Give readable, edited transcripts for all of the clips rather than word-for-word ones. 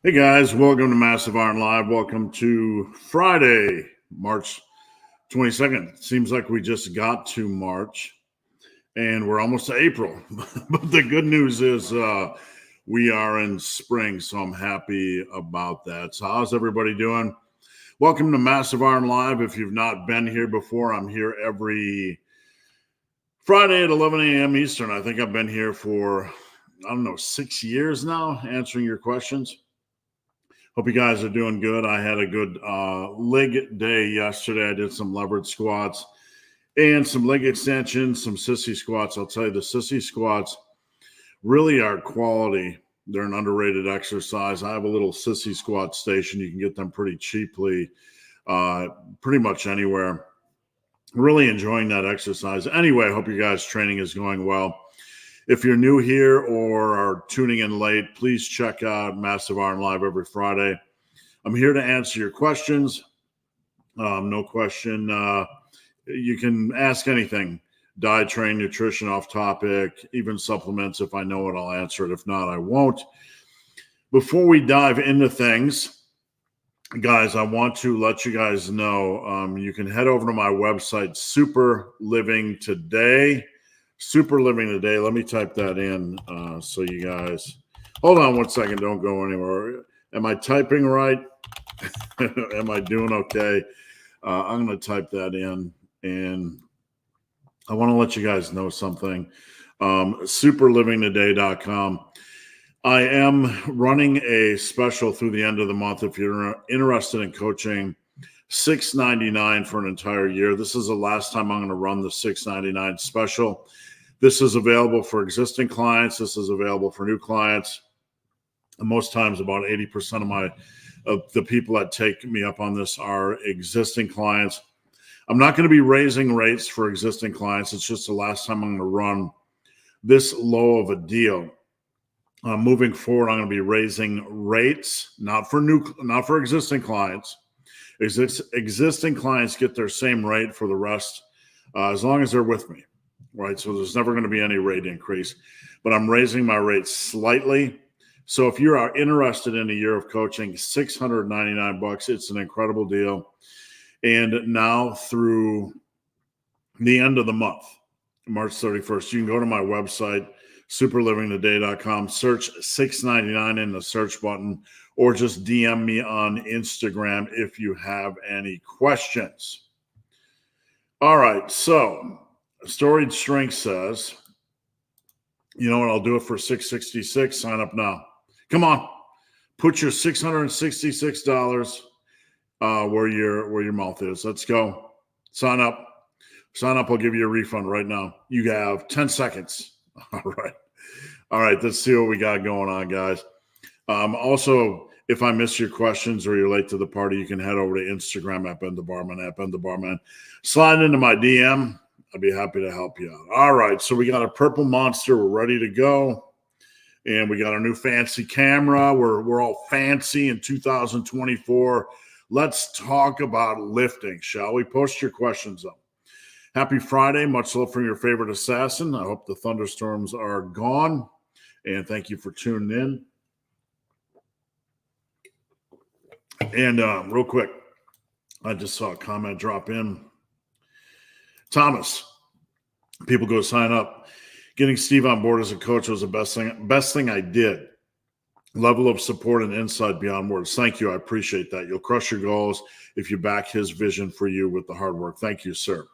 Hey guys, welcome to Massive Iron Live. Welcome to Friday, March 22nd. Seems like we just got to March and we're almost to April. But the good news is we are in spring, so I'm happy about that. So how's everybody doing? Welcome to Massive Iron Live. If you've not been here before, I'm here every Friday at 11 a.m. Eastern. I think I've been here for, 6 years now, answering your questions. Hope you guys are doing good. I had a good leg day yesterday. I did some leverage squats and some leg extensions, some sissy squats. I'll tell you, the sissy squats really are quality. They're an underrated exercise. I have a little sissy squat station. You can get them pretty cheaply, pretty much anywhere. Really enjoying that exercise. Anyway, I hope your guys' training is going well. If you're new here or are tuning in late, please check out Massive Iron Live every Friday. I'm here to answer your questions. No question. You can ask anything. Diet, train, nutrition, off topic, even supplements. If I know it, I'll answer it. If not, I won't. Before we dive into things, guys, I want to let you guys know you can head over to my website, Super Living Today. Super Living Today. Let me type that in so you guys hold on one second. Don't go anywhere. Am I typing right? Am I doing okay? I'm going to type that in, and I want to let you guys know something. Superlivingtoday.com. I am running a special through the end of the month. If you're interested in coaching, $6.99 for an entire year. This is the last time I'm going to run the $6.99 special. This is available for existing clients. This is available for new clients. And most times, about 80% of the people that take me up on this are existing clients. I'm not going to be raising rates for existing clients. It's just the last time I'm going to run this low of a deal. Moving forward, I'm going to be raising rates, not for existing clients. Existing clients get their same rate for the rest as long as they're with me. Right, so there's never going to be any rate increase, but I'm raising my rates slightly. So if you are interested in a year of coaching, $699, it's an incredible deal. And now through the end of the month, March 31st, you can go to my website, superlivingtoday.com, search $699 in the search button, or just DM me on Instagram if you have any questions. All right, so Storied Strength says, you know what, I'll do it for $666. Sign up now. Come on. Put your $666 where your mouth is. Let's go. Sign up. Sign up. I'll give you a refund right now. You have 10 seconds. All right. All right. Let's see what we got going on, guys. Also, if I miss your questions or you're late to the party, you can head over to Instagram at @BenTheBarman. Slide into my DM. I'd be happy to help you out. All right, so we got a purple monster. We're ready to go. And we got our new fancy camera. We're all fancy in 2024. Let's talk about lifting, shall we? Post your questions up. Happy Friday. Much love from your favorite assassin. I hope the thunderstorms are gone. And thank you for tuning in. And real quick, I just saw a comment drop in. Thomas, people go sign up. Getting Steve on board as a coach was the best thing I did. Level of support and insight beyond words. Thank you. I appreciate that. You'll crush your goals if you back his vision for you with the hard work. Thank you, sir.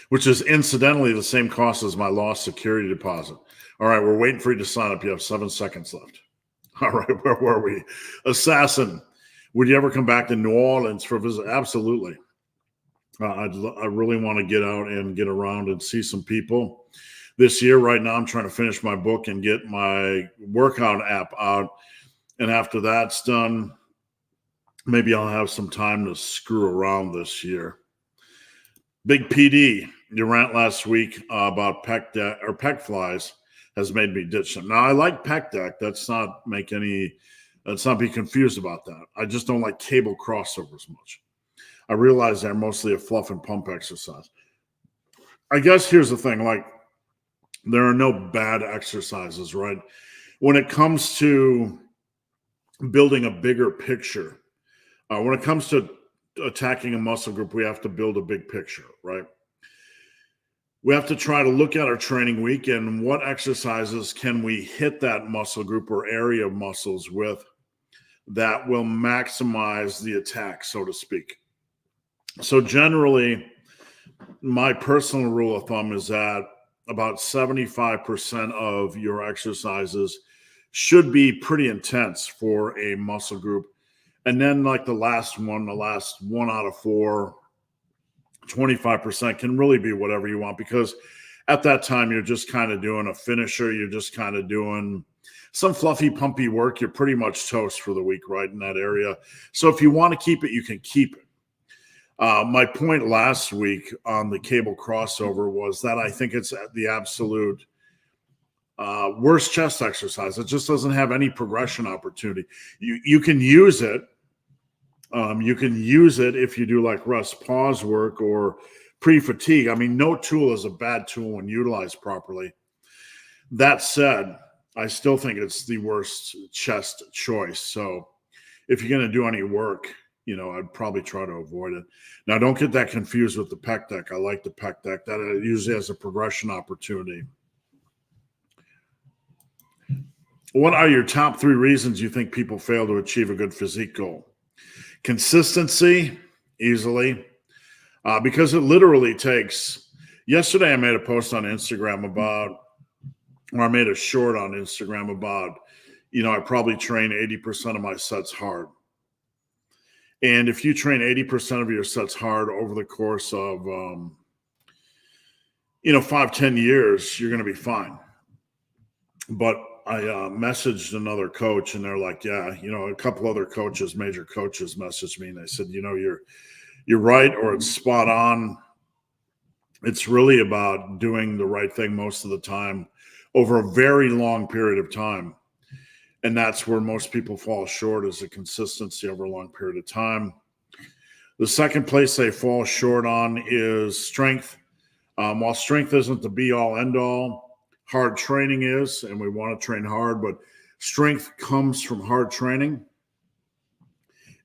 Which is incidentally the same cost as my lost security deposit. All right, we're waiting for you to sign up. You have 7 seconds left. All right, where were we? Assassin, would you ever come back to New Orleans for a visit? Absolutely. I really want to get out and get around and see some people this year. Right now, I'm trying to finish my book and get my workout app out. And after that's done, maybe I'll have some time to screw around this year. Big PD, your rant last week about pec flies has made me ditch them. Now, I like pec deck. Let's not be confused about that. I just don't like cable crossovers much. I realize they're mostly a fluff and pump exercise. I guess here's the thing, like, there are no bad exercises, right? when it comes to building a bigger picture, when it comes to attacking a muscle group, we have to build a big picture, right? We have to try to look at our training week and what exercises can we hit that muscle group or area of muscles with that will maximize the attack, so to speak. So generally, my personal rule of thumb is that about 75% of your exercises should be pretty intense for a muscle group. And then like the last one out of four, 25% can really be whatever you want, because at that time you're just kind of doing a finisher. You're just kind of doing some fluffy, pumpy work. You're pretty much toast for the week, right, in that area. So if you want to keep it, you can keep it. My point last week on the cable crossover was that I think it's the absolute worst chest exercise. It just doesn't have any progression opportunity. You can use it. You can use it if you do like rest pause work or pre-fatigue. I mean, no tool is a bad tool when utilized properly. That said, I still think it's the worst chest choice. So if you're going to do any work, I'd probably try to avoid it. Now, don't get that confused with the pec deck. I like the pec deck. That usually has a progression opportunity. What are your top 3 reasons you think people fail to achieve a good physique goal? Consistency, easily, because it literally takes. Yesterday, I made a post on Instagram I made a short on Instagram about, I probably train 80% of my sets hard. And if you train 80% of your sets hard over the course of, 5-10 years, you're going to be fine. But I messaged another coach and they're like, yeah, a couple other coaches, major coaches messaged me and they said, you're right, or it's spot on. It's really about doing the right thing most of the time over a very long period of time. And that's where most people fall short, is the consistency over a long period of time. The second place they fall short on is strength. While strength isn't the be-all, end-all, hard training is, and we want to train hard, but strength comes from hard training.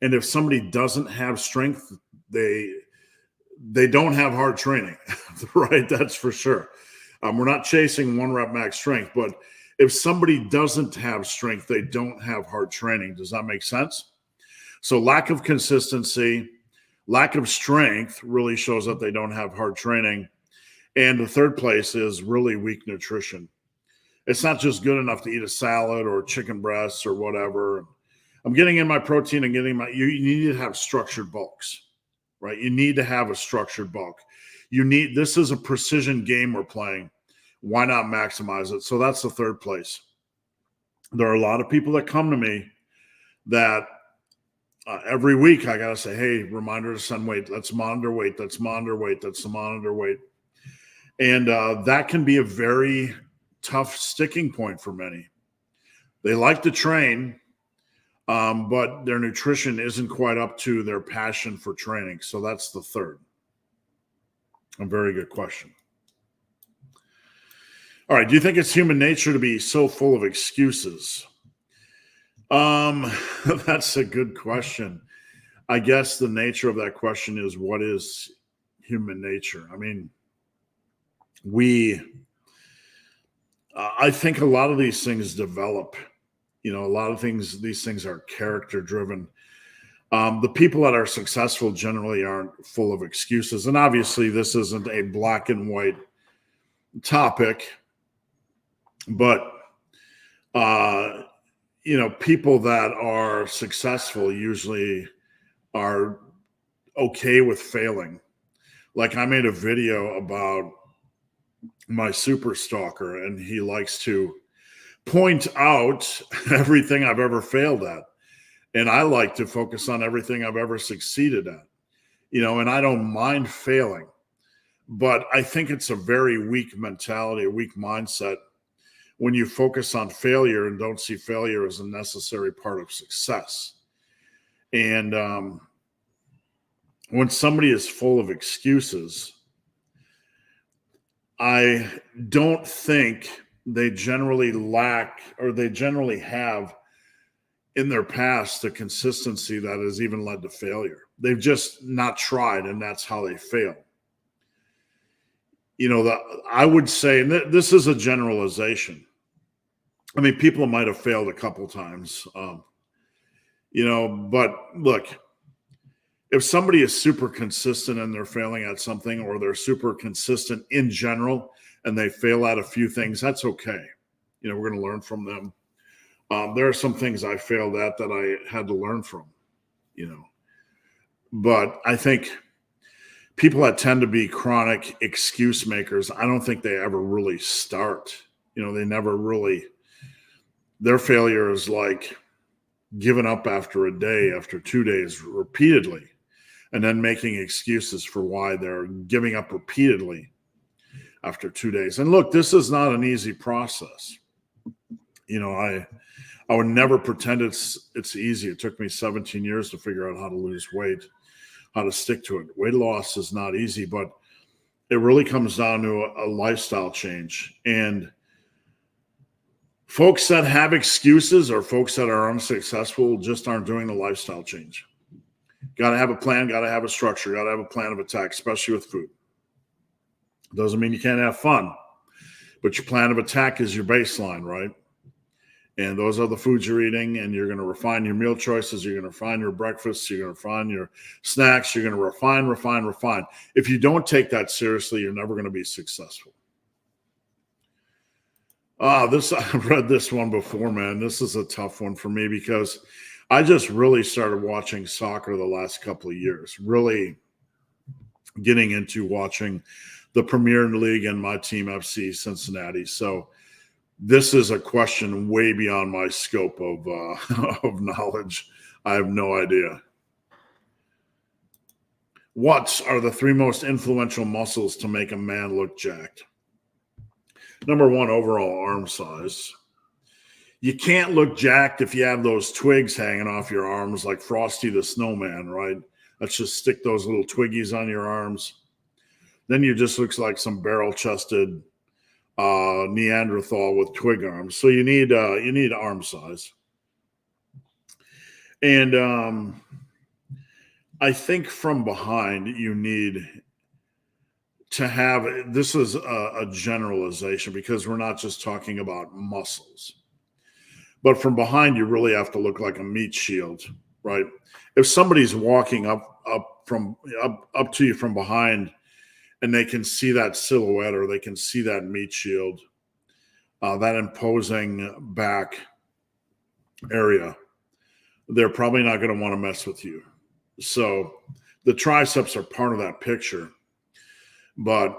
And if somebody doesn't have strength, they don't have hard training, right? That's for sure. We're not chasing 1 rep max strength, but if somebody doesn't have strength, they don't have hard training. Does that make sense? So lack of consistency, lack of strength really shows that they don't have hard training. And the third place is really weak nutrition. It's not just good enough to eat a salad or chicken breasts or whatever. I'm getting in my protein and you need to have structured bulks, right? You need to have a structured bulk. This is a precision game we're playing. Why not maximize it? So that's the third place. There are a lot of people that come to me that every week I got to say, hey, reminder to send weight. Let's monitor weight. Let's monitor weight. Let's monitor weight. And that can be a very tough sticking point for many. They like to train, but their nutrition isn't quite up to their passion for training. So that's the third. A very good question. All right. Do you think it's human nature to be so full of excuses? That's a good question. I guess the nature of that question is, what is human nature? I mean, I think a lot of these things develop, these things are character driven. The people that are successful generally aren't full of excuses. And obviously this isn't a black and white topic, but, people that are successful usually are okay with failing. Like I made a video about my super stalker, and he likes to point out everything I've ever failed at. And I like to focus on everything I've ever succeeded at, and I don't mind failing. But I think it's a very weak mentality, a weak mindset when you focus on failure and don't see failure as a necessary part of success. And when somebody is full of excuses, I don't think they generally lack, or they generally have in their past, the consistency that has even led to failure. They've just not tried, and that's how they fail. I would say, and this is a generalization. I mean, people might have failed a couple times, but look, if somebody is super consistent and they're failing at something, or they're super consistent in general and they fail at a few things, that's okay. We're going to learn from them. There are some things I failed at that I had to learn from, but I think people that tend to be chronic excuse makers, I don't think they ever really start. They never really, their failure is like giving up after a day, after 2 days repeatedly, and then making excuses for why they're giving up repeatedly after 2 days. And look, this is not an easy process. I would never pretend it's easy. It took me 17 years to figure out how to lose weight, how to stick to it. Weight loss is not easy, but it really comes down to a lifestyle change. And folks that have excuses, or folks that are unsuccessful, just aren't doing the lifestyle change. Got to have a plan, got to have a structure, got to have a plan of attack, especially with food. Doesn't mean you can't have fun, but your plan of attack is your baseline, right? And those are the foods you're eating, and you're going to refine your meal choices. You're going to refine your breakfasts. You're going to refine your snacks. You're going to refine. If you don't take that seriously, you're never going to be successful. I've read this one before, man. This is a tough one for me because I just really started watching soccer the last couple of years, really getting into watching the Premier League and my team, FC Cincinnati. So this is a question way beyond my scope of knowledge. I have no idea. What are the 3 most influential muscles to make a man look jacked? Number 1, overall arm size. You can't look jacked if you have those twigs hanging off your arms like Frosty the Snowman, right? Let's just stick those little twiggies on your arms. Then you just looks like some barrel-chested Neanderthal with twig arms. So you need arm size. And I think from behind you need to have, this is a generalization because we're not just talking about muscles, but from behind you really have to look like a meat shield, right? If somebody's walking up to you from behind and they can see that silhouette, or they can see that meat shield, that imposing back area, they're probably not going to want to mess with you. So the triceps are part of that picture. But,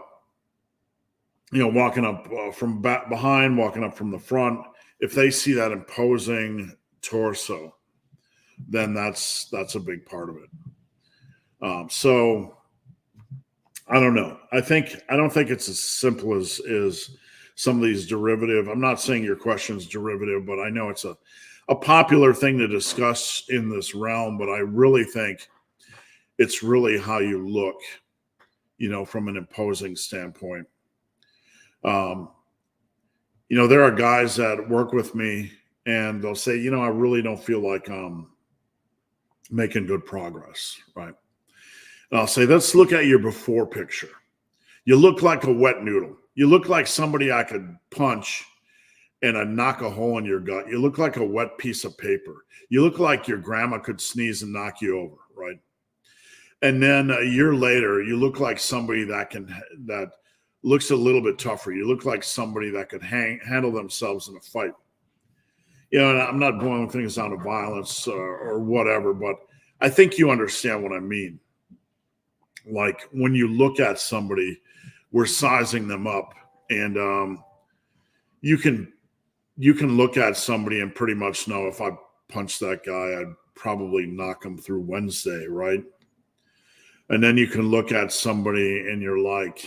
walking up from behind, walking up from the front, if they see that imposing torso, then that's a big part of it. So I don't know. I don't think it's as simple as some of these derivative. I'm not saying your question's derivative, but I know it's a popular thing to discuss in this realm. But I really think it's really how you look, from an imposing standpoint. There are guys that work with me and they'll say, I really don't feel like I'm making good progress, right? And I'll say, let's look at your before picture. You look like a wet noodle. You look like somebody I could punch and I'd knock a hole in your gut. You look like a wet piece of paper. You look like your grandma could sneeze and knock you over, right? And then a year later, you look like somebody that looks a little bit tougher. You look like somebody that could handle themselves in a fight. And I'm not boiling things down to violence or whatever, but I think you understand what I mean. Like when you look at somebody, we're sizing them up, and you can look at somebody and pretty much know if I punch that guy, I'd probably knock him through Wednesday, right? And then you can look at somebody and you're like,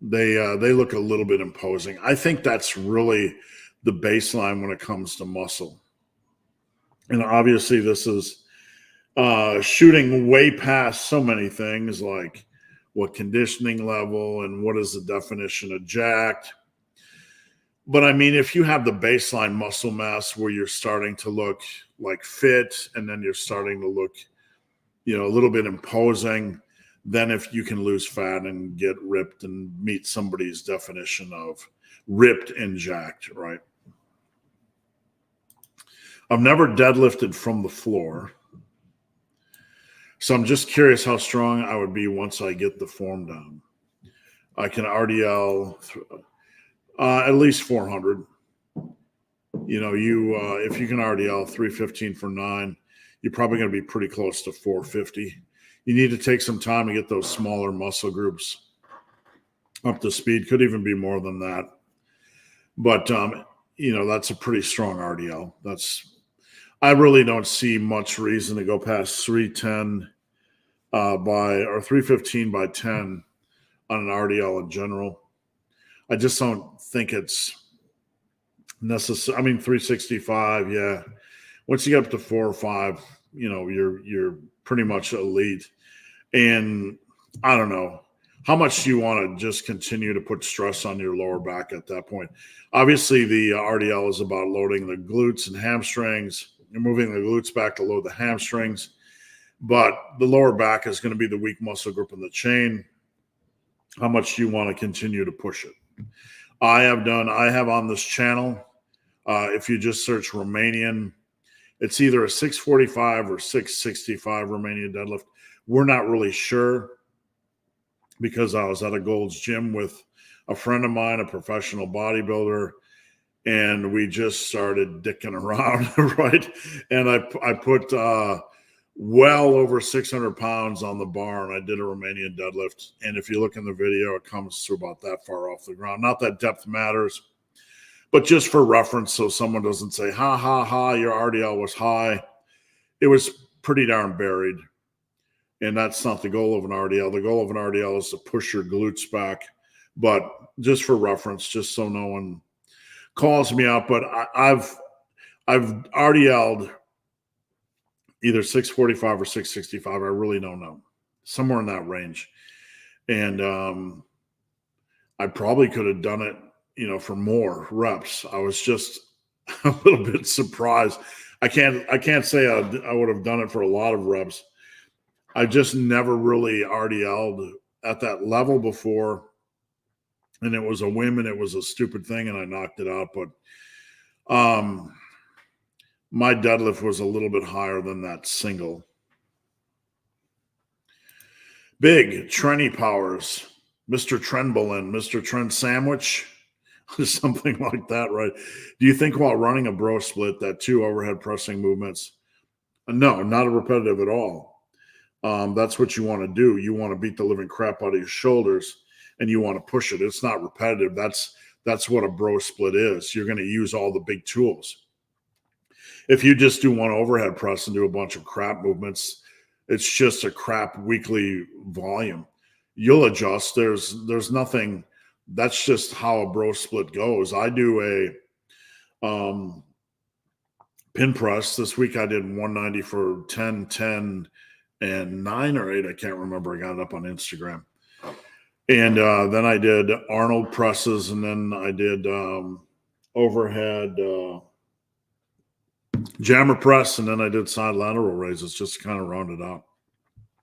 they look a little bit imposing. I think that's really the baseline when it comes to muscle. And obviously this is shooting way past so many things like what conditioning level, and what is the definition of jacked. But I mean, if you have the baseline muscle mass where you're starting to look like fit, and then you're starting to look, a little bit imposing, then if you can lose fat and get ripped and meet somebody's definition of ripped and jacked, right? I've never deadlifted from the floor. So I'm just curious how strong I would be once I get the form down. I can RDL at least 400. If you can RDL 315 for 9, you're probably going to be pretty close to 450. You need to take some time to get those smaller muscle groups up to speed. Could even be more than that. But, that's a pretty strong RDL. I really don't see much reason to go past 310 or 315 by 10 on an RDL in general. I just don't think it's necessary. I mean, 365, yeah. Once you get up to 4 or 5, you're pretty much elite. And I don't know, how much do you want to just continue to put stress on your lower back at that point? Obviously, the RDL is about loading the glutes and hamstrings. You're moving the glutes back to load the hamstrings. But the lower back is going to be the weak muscle group in the chain. How much do you want to continue to push it? I have on this channel, if you just search Romanian, it's either a 645 or 665 Romanian deadlift. We're not really sure, because I was at a Gold's Gym with a friend of mine, a professional bodybuilder, and we just started dicking around, right? And I put well over 600 pounds on the bar, and I did a Romanian deadlift. And if you look in the video, it comes to about that far off the ground. Not that depth matters, but just for reference, so someone doesn't say, ha, ha, ha, your RDL was high. It was pretty darn buried. And that's not the goal of an RDL. The goal of an RDL is to push your glutes back. But just for reference, just so no one calls me out, but I've RDL'd either 645 or 665. I really don't know. Somewhere in that range. And I probably could have done it, for more reps. I was just a little bit surprised. I can't say I would have done it for a lot of reps. I just never really RDL'd at that level before. And it was a whim and it was a stupid thing and I knocked it out. But my deadlift was a little bit higher than that single. Big Trenny Powers, Mr. Trenbolin, Mr. Trent Sandwich, something like that, right? Do you think while running a bro split that 2 overhead pressing movements? No, not a repetitive at all. That's what you want to do. You want to beat the living crap out of your shoulders and you want to push it. It's not repetitive. That's what a bro split is. You're going to use all the big tools. If you just do one overhead press and do a bunch of crap movements, it's just a crap weekly volume. You'll adjust. There's nothing. That's just how a bro split goes. I do a pin press. This week I did 190 for 10, 10, and 9 or 8. I can't remember. I got it up on Instagram. And then I did Arnold presses, and then I did overhead jammer press, and then I did side lateral raises just to kind of round it out.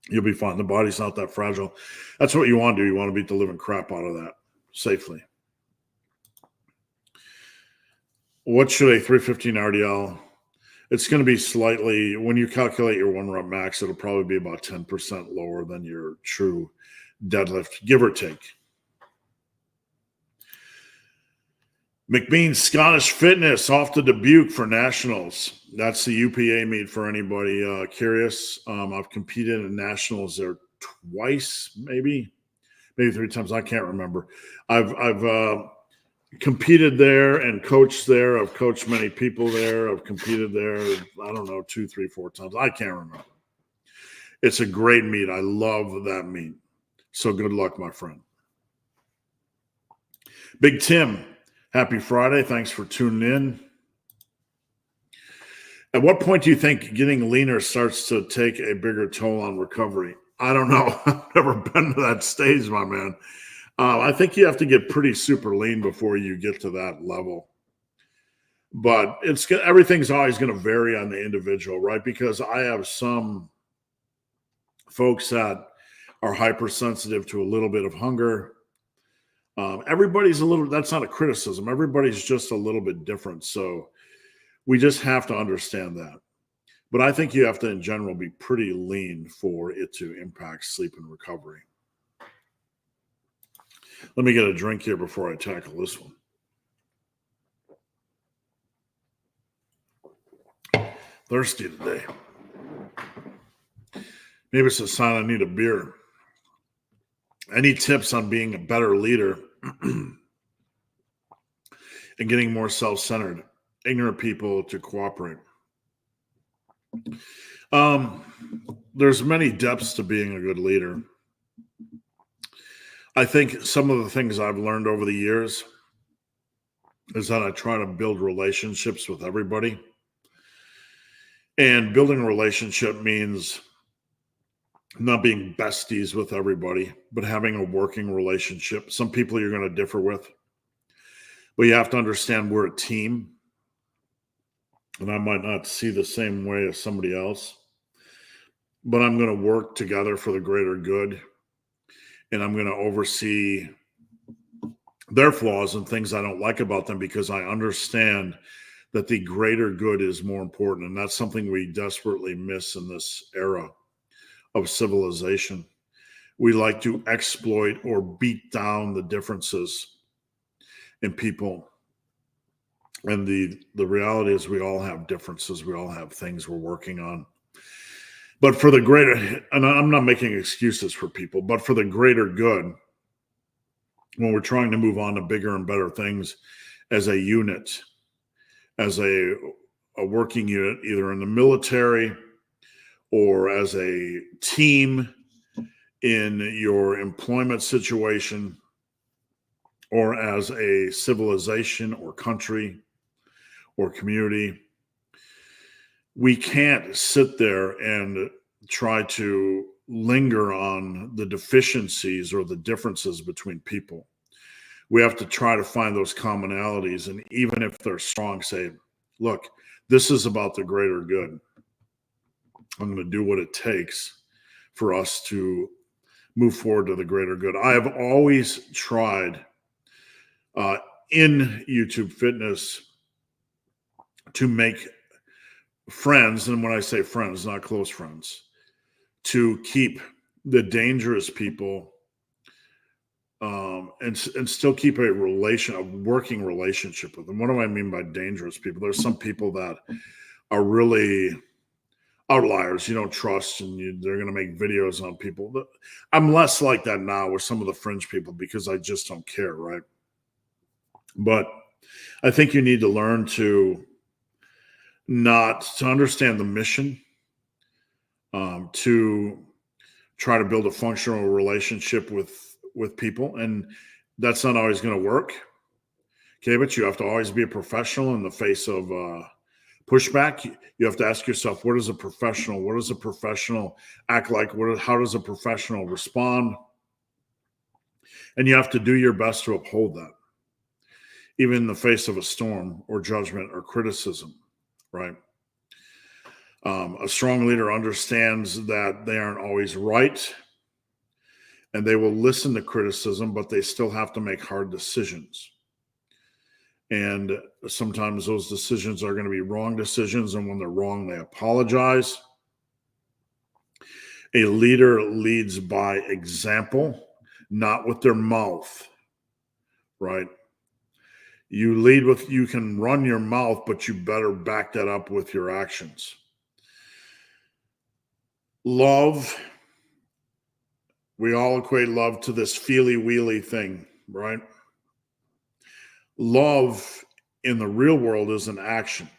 You'll be fine. The body's not that fragile. That's what you want to do. You want to beat the living crap out of that safely. What should a 315 RDL? It's going to be slightly, when you calculate your 1 rep max, it'll probably be about 10% lower than your true deadlift, give or take. McBean Scottish Fitness off to Dubuque for nationals. That's the UPA meet for anybody curious. I've competed in nationals there twice, maybe 3 times. I can't remember. I've competed there and coached there. I've coached many people there. I've competed there, I don't know, 2, 3, 4 times. I can't remember. It's a great meet. I love that meet. So good luck, my friend. Big Tim, happy Friday. Thanks for tuning in. At what point do you think getting leaner starts to take a bigger toll on recovery? I don't know. I've never been to that stage, my man. I think you have to get pretty super lean before you get to that level. But everything's always going to vary on the individual, right? Because I have some folks that are hypersensitive to a little bit of hunger. Everybody's a little, that's not a criticism. Everybody's just a little bit different. So we just have to understand that. But I think you have to, in general, be pretty lean for it to impact sleep and recovery. Let me get a drink here before I tackle this one. Thirsty today. Maybe it's a sign I need a beer. Any tips on being a better leader and getting more self-centered? Ignorant people to cooperate. There's many depths to being a good leader. I think some of the things I've learned over the years is that I try to build relationships with everybody. And building a relationship means not being besties with everybody, but having a working relationship. Some people you're going to differ with, but you have to understand we're a team. And I might not see the same way as somebody else, but I'm going to work together for the greater good. And I'm going to oversee their flaws and things I don't like about them because I understand that the greater good is more important. And that's something we desperately miss in this era of civilization. We like to exploit or beat down the differences in people. And the reality is we all have differences. We all have things we're working on. But for the greater, and I'm not making excuses for people, but for the greater good, when we're trying to move on to bigger and better things as a unit, as a working unit, either in the military or as a team in your employment situation, or as a civilization or country or community, we can't sit there and try to linger on the deficiencies or the differences between people. We have to try to find those commonalities. And even if they're strong, say, look, this is about the greater good. I'm going to do what it takes for us to move forward to the greater good. I have always tried in YouTube fitness to make friends, and when I say friends, not close friends, to keep the dangerous people and still keep a working relationship with them. What do I mean by dangerous people? There's some people that are really outliers you don't trust, and they're going to make videos on people. I'm less like that now with some of the fringe people because I just don't care, right? But I think you need to learn to understand the mission, to try to build a functional relationship with people. And that's not always going to work. Okay, but you have to always be a professional in the face of pushback. You have to ask yourself, what does a professional act like? How does a professional respond? And you have to do your best to uphold that, even in the face of a storm or judgment or criticism, right? A strong leader understands that they aren't always right, and they will listen to criticism, but they still have to make hard decisions. And sometimes those decisions are going to be wrong decisions, and when they're wrong, they apologize. A leader leads by example, not with their mouth, right? You can run your mouth, but you better back that up with your actions. Love, we all equate love to this feely-wheely thing, right? Love in the real world is an action.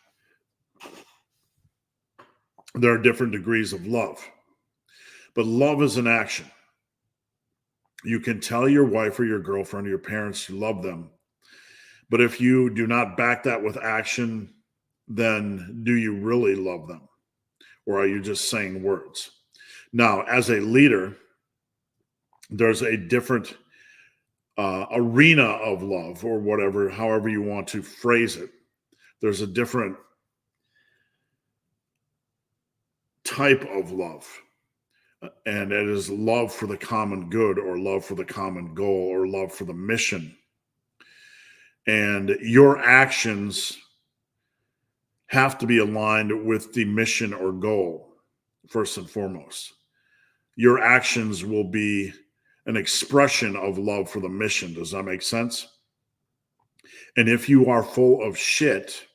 There are different degrees of love, but love is an action. You can tell your wife or your girlfriend or your parents you love them, but if you do not back that with action, then do you really love them? Or are you just saying words? Now, as a leader, there's a different arena of love, or whatever, however you want to phrase it. There's a different type of love, and it is love for the common good, or love for the common goal, or love for the mission. And your actions have to be aligned with the mission or goal, first and foremost. Your actions will be an expression of love for the mission. Does that make sense? And if you are full of shit,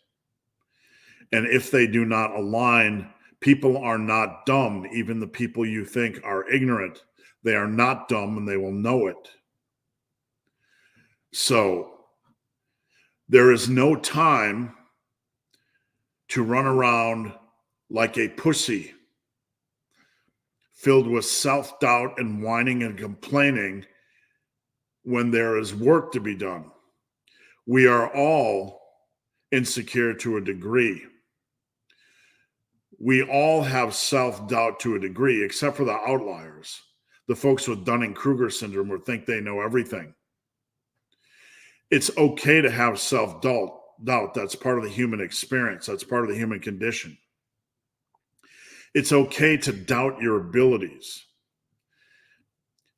and if they do not align, people are not dumb. Even the people you think are ignorant, they are not dumb, and they will know it. So there is no time to run around like a pussy, filled with self-doubt and whining and complaining, when there is work to be done. We are all insecure to a degree. We all have self-doubt to a degree, except for the outliers, the folks with Dunning-Kruger syndrome who think they know everything. It's okay to have self-doubt. That's part of the human experience. That's part of the human condition. It's okay to doubt your abilities.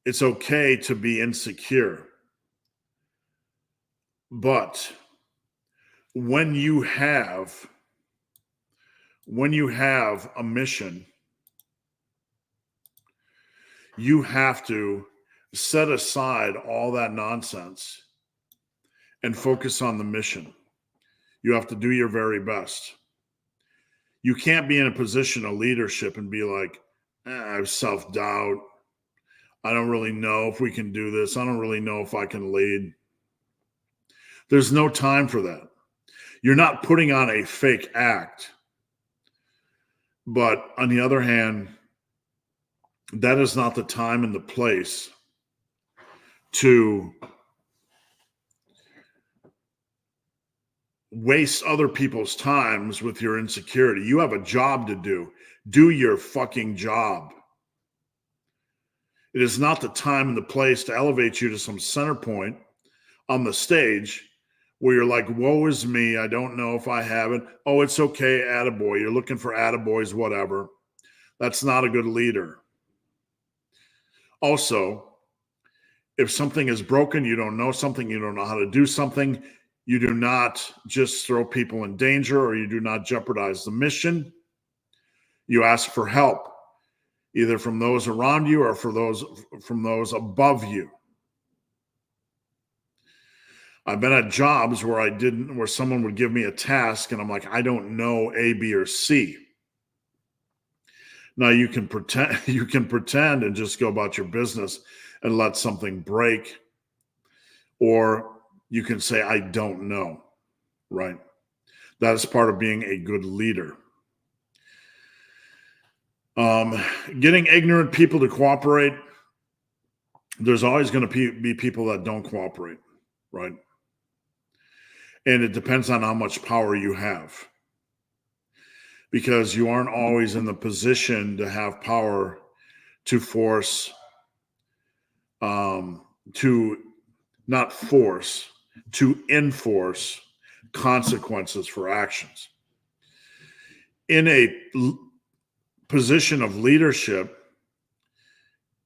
It's okay to be insecure. But when you have a mission, you have to set aside all that nonsense and focus on the mission. You have to do your very best. You can't be in a position of leadership and be like, I have self-doubt. I don't really know if we can do this. I don't really know if I can lead. There's no time for that. You're not putting on a fake act. But on the other hand, that is not the time and the place to waste other people's times with your insecurity. You have a job to do. Do your fucking job. It is not the time and the place to elevate you to some center point on the stage where you're like, woe is me. I don't know if I have it. Oh, it's okay. Attaboy. You're looking for attaboys, whatever. That's not a good leader. Also, if something is broken, you don't know something, you don't know how to do something, you do not just throw people in danger, or you do not jeopardize the mission. You ask for help, either from those around you or from those above you. I've been at jobs where someone would give me a task and I'm like, I don't know A, B, or C. Now you can pretend and just go about your business and let something break, or you can say, I don't know, right? That is part of being a good leader. Getting ignorant people to cooperate, there's always going to be people that don't cooperate, right? And it depends on how much power you have, because you aren't always in the position to have power to force, to enforce consequences for actions. In a position of leadership,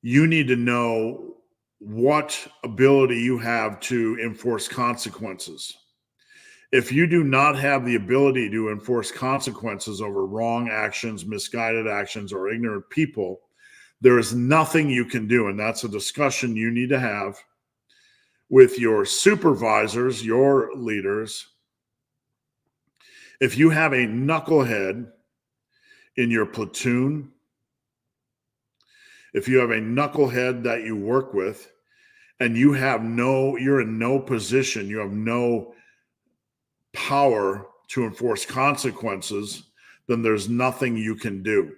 you need to know what ability you have to enforce consequences. If you do not have the ability to enforce consequences over wrong actions, misguided actions, or ignorant people, there is nothing you can do. And that's a discussion you need to have with your supervisors, your leaders. If you have a knucklehead in your platoon, if you have a knucklehead that you work with, and you're in no position, you have no power to enforce consequences, then there's nothing you can do.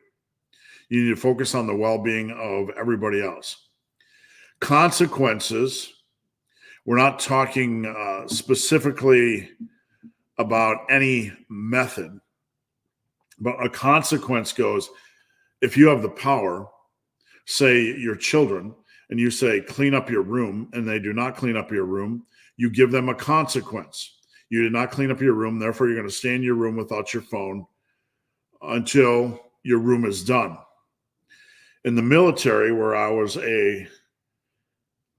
You need to focus on the well-being of everybody else. Consequences, we're not talking specifically about any method, but a consequence goes, if you have the power say your children, and you say, clean up your room, and they do not clean up your room, you give them a consequence. You did not clean up your room, therefore you're going to stay in your room without your phone until your room is done. In the military, where I was a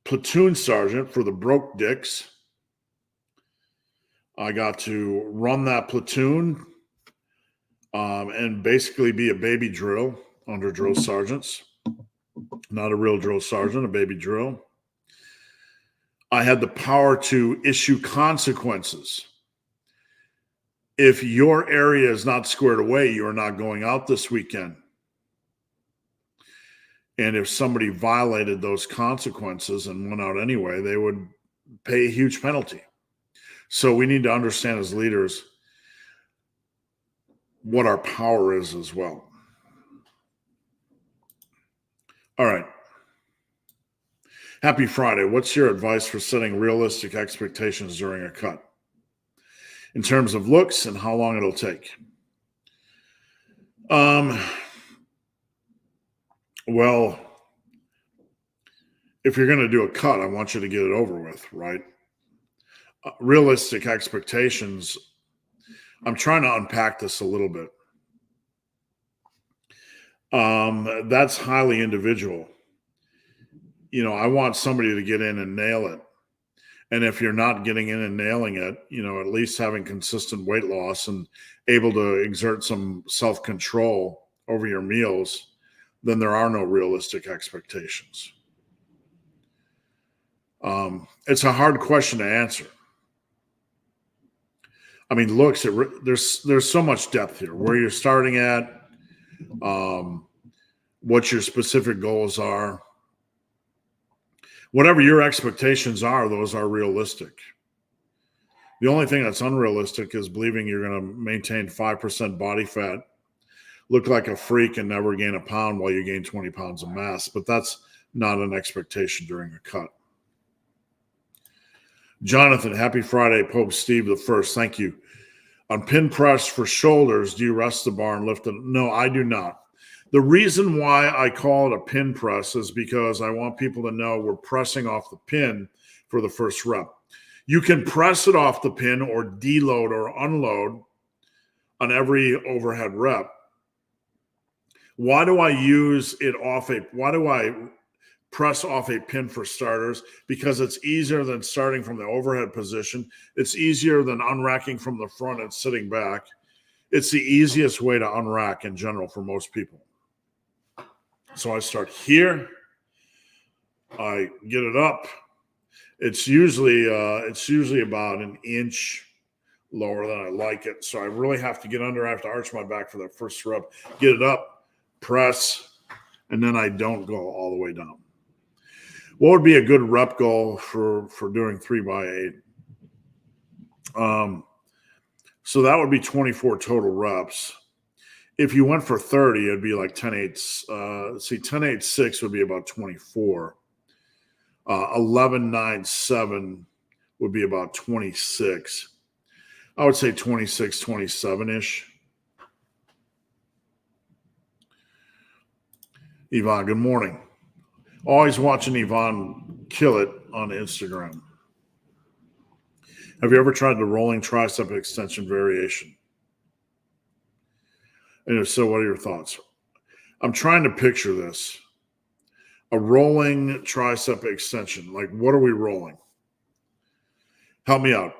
platoon sergeant for the Broke Dicks, I got to run that platoon and basically be a baby drill under drill sergeants. Not a real drill sergeant, a baby drill. I had the power to issue consequences. If your area is not squared away, you are not going out this weekend. And if somebody violated those consequences and went out anyway, they would pay a huge penalty. So we need to understand as leaders what our power is as well. All right. Happy Friday. What's your advice for setting realistic expectations during a cut in terms of looks and how long it'll take? Well, if you're going to do a cut, I want you to get it over with, right? Realistic expectations. I'm trying to unpack this a little bit. That's highly individual. You know, I want somebody to get in and nail it. And if you're not getting in and nailing it, you know, at least having consistent weight loss and able to exert some self-control over your meals, then there are no realistic expectations. It's a hard question to answer. I mean, looks, there's so much depth here. Where you're starting at, what your specific goals are. Whatever your expectations are, those are realistic. The only thing that's unrealistic is believing you're going to maintain 5% body fat, look like a freak, and never gain a pound while you gain 20 pounds of mass. But that's not an expectation during a cut. Jonathan, happy Friday, Pope Steve the First. Thank you. On pin press for shoulders, do you rest the bar and lift it? No, I do not. The reason why I call it a pin press is because I want people to know we're pressing off the pin for the first rep. You can press it off the pin or deload or unload on every overhead rep. Why do I press off a pin for starters? Because it's easier than starting from the overhead position. It's easier than unracking from the front and sitting back. It's the easiest way to unrack in general for most people. So I start here. I get it up. It's usually about an inch lower than I like it. So I really have to get under. I have to arch my back for that first rep. Get it up, press, and then I don't go all the way down. What would be a good rep goal for doing 3x8? So that would be 24 total reps. If you went for 30, it'd be like 10-8. 10-8-6 would be about 24. 11-9-7 would be about 26. I would say 26, 27-ish. Yvonne, good morning. Always watching Yvonne kill it on Instagram. Have you ever tried the rolling tricep extension variation? And if so, what are your thoughts? I'm trying to picture this. A rolling tricep extension. Like, what are we rolling? Help me out.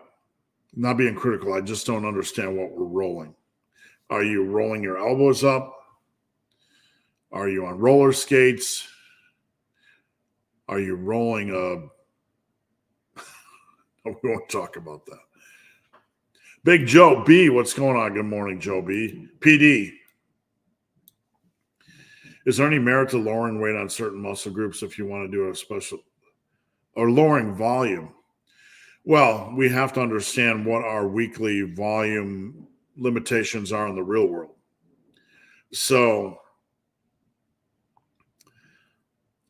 I'm not being critical. I just don't understand what we're rolling. Are you rolling your elbows up? Are you on roller skates? Are you rolling we won't talk about that. Big Joe B, what's going on? Good morning, Joe B. PD. Is there any merit to lowering weight on certain muscle groups if you want to do a special or lowering volume? Well, we have to understand what our weekly volume limitations are in the real world. So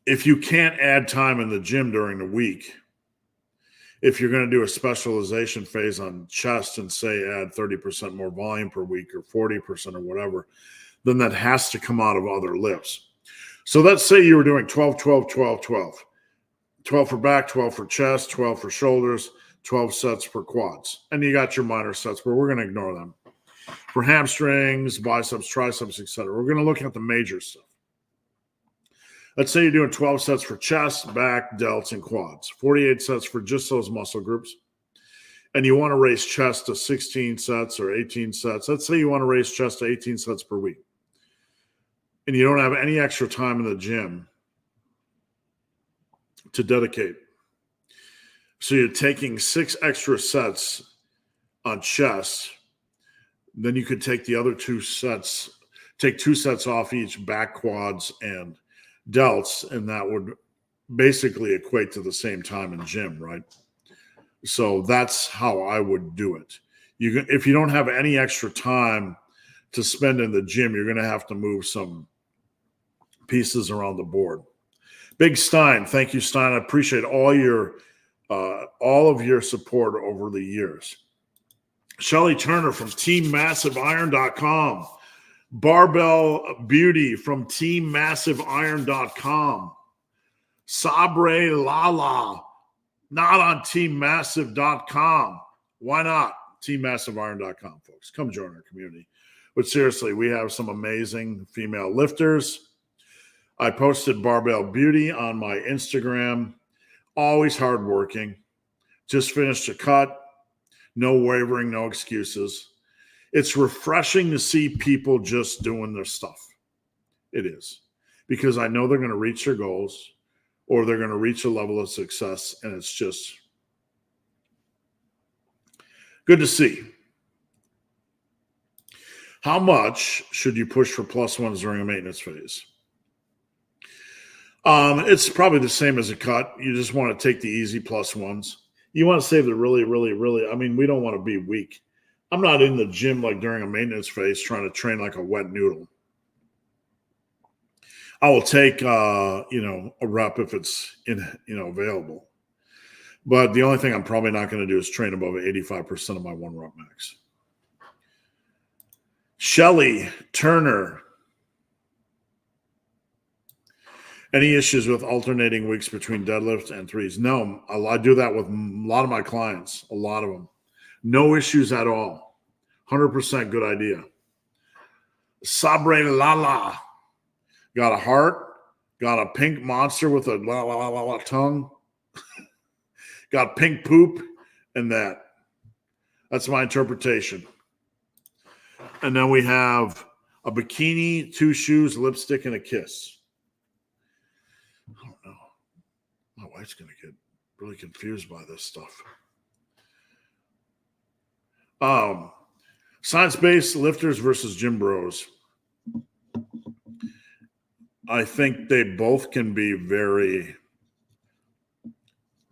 if you can't add time in the gym during the week, if you're going to do a specialization phase on chest and say add 30% more volume per week or 40% or whatever, then that has to come out of other lifts. So let's say you were doing 12, 12, 12, 12. 12 for back, 12 for chest, 12 for shoulders, 12 sets for quads. And you got your minor sets, but we're going to ignore them. For hamstrings, biceps, triceps, etc. We're going to look at the major stuff. Let's say you're doing 12 sets for chest, back, delts, and quads. 48 sets for just those muscle groups. And you want to raise chest to 16 sets or 18 sets. Let's say you want to raise chest to 18 sets per week. And you don't have any extra time in the gym to dedicate. So you're taking 6 extra sets on chest. Then you could take the other 2 sets, take 2 sets off each, back, quads, and delts, and that would basically equate to the same time in gym, right? So that's how I would do it. If you don't have any extra time to spend in the gym, you're going to have to move some pieces around the board. Big Stein, thank you, Stein. I appreciate all of your support over the years. Shelly Turner from TeamMassiveIron.com. Barbell Beauty from TeamMassiveIron.com. Sabre Lala, not on TeamMassive.com. Why not? TeamMassiveIron.com, folks. Come join our community. But seriously, we have some amazing female lifters. I posted Barbell Beauty on my Instagram. Always hardworking. Just finished a cut. No wavering, no excuses. It's refreshing to see people just doing their stuff. It is. Because I know they're going to reach their goals or they're going to reach a level of success, and it's just good to see. How much should you push for plus ones during a maintenance phase? It's probably the same as a cut. You just want to take the easy plus ones. You want to save the really, really, really. I mean, we don't want to be weak. I'm not in the gym like during a maintenance phase trying to train like a wet noodle. I will take, a rep if it's available. But the only thing I'm probably not going to do is train above 85% of my 1 rep max. Shelly Turner. Any issues with alternating weeks between deadlifts and threes? No, I do that with a lot of my clients, a lot of them. No issues at all. 100% good idea. Sabre Lala. Got a heart. Got a pink monster with a la la la la, la tongue. Got pink poop and that. That's my interpretation. And then we have a bikini, 2 shoes, lipstick, and a kiss. I don't know. My wife's going to get really confused by this stuff. Science-based lifters versus gym bros. I think they both can be very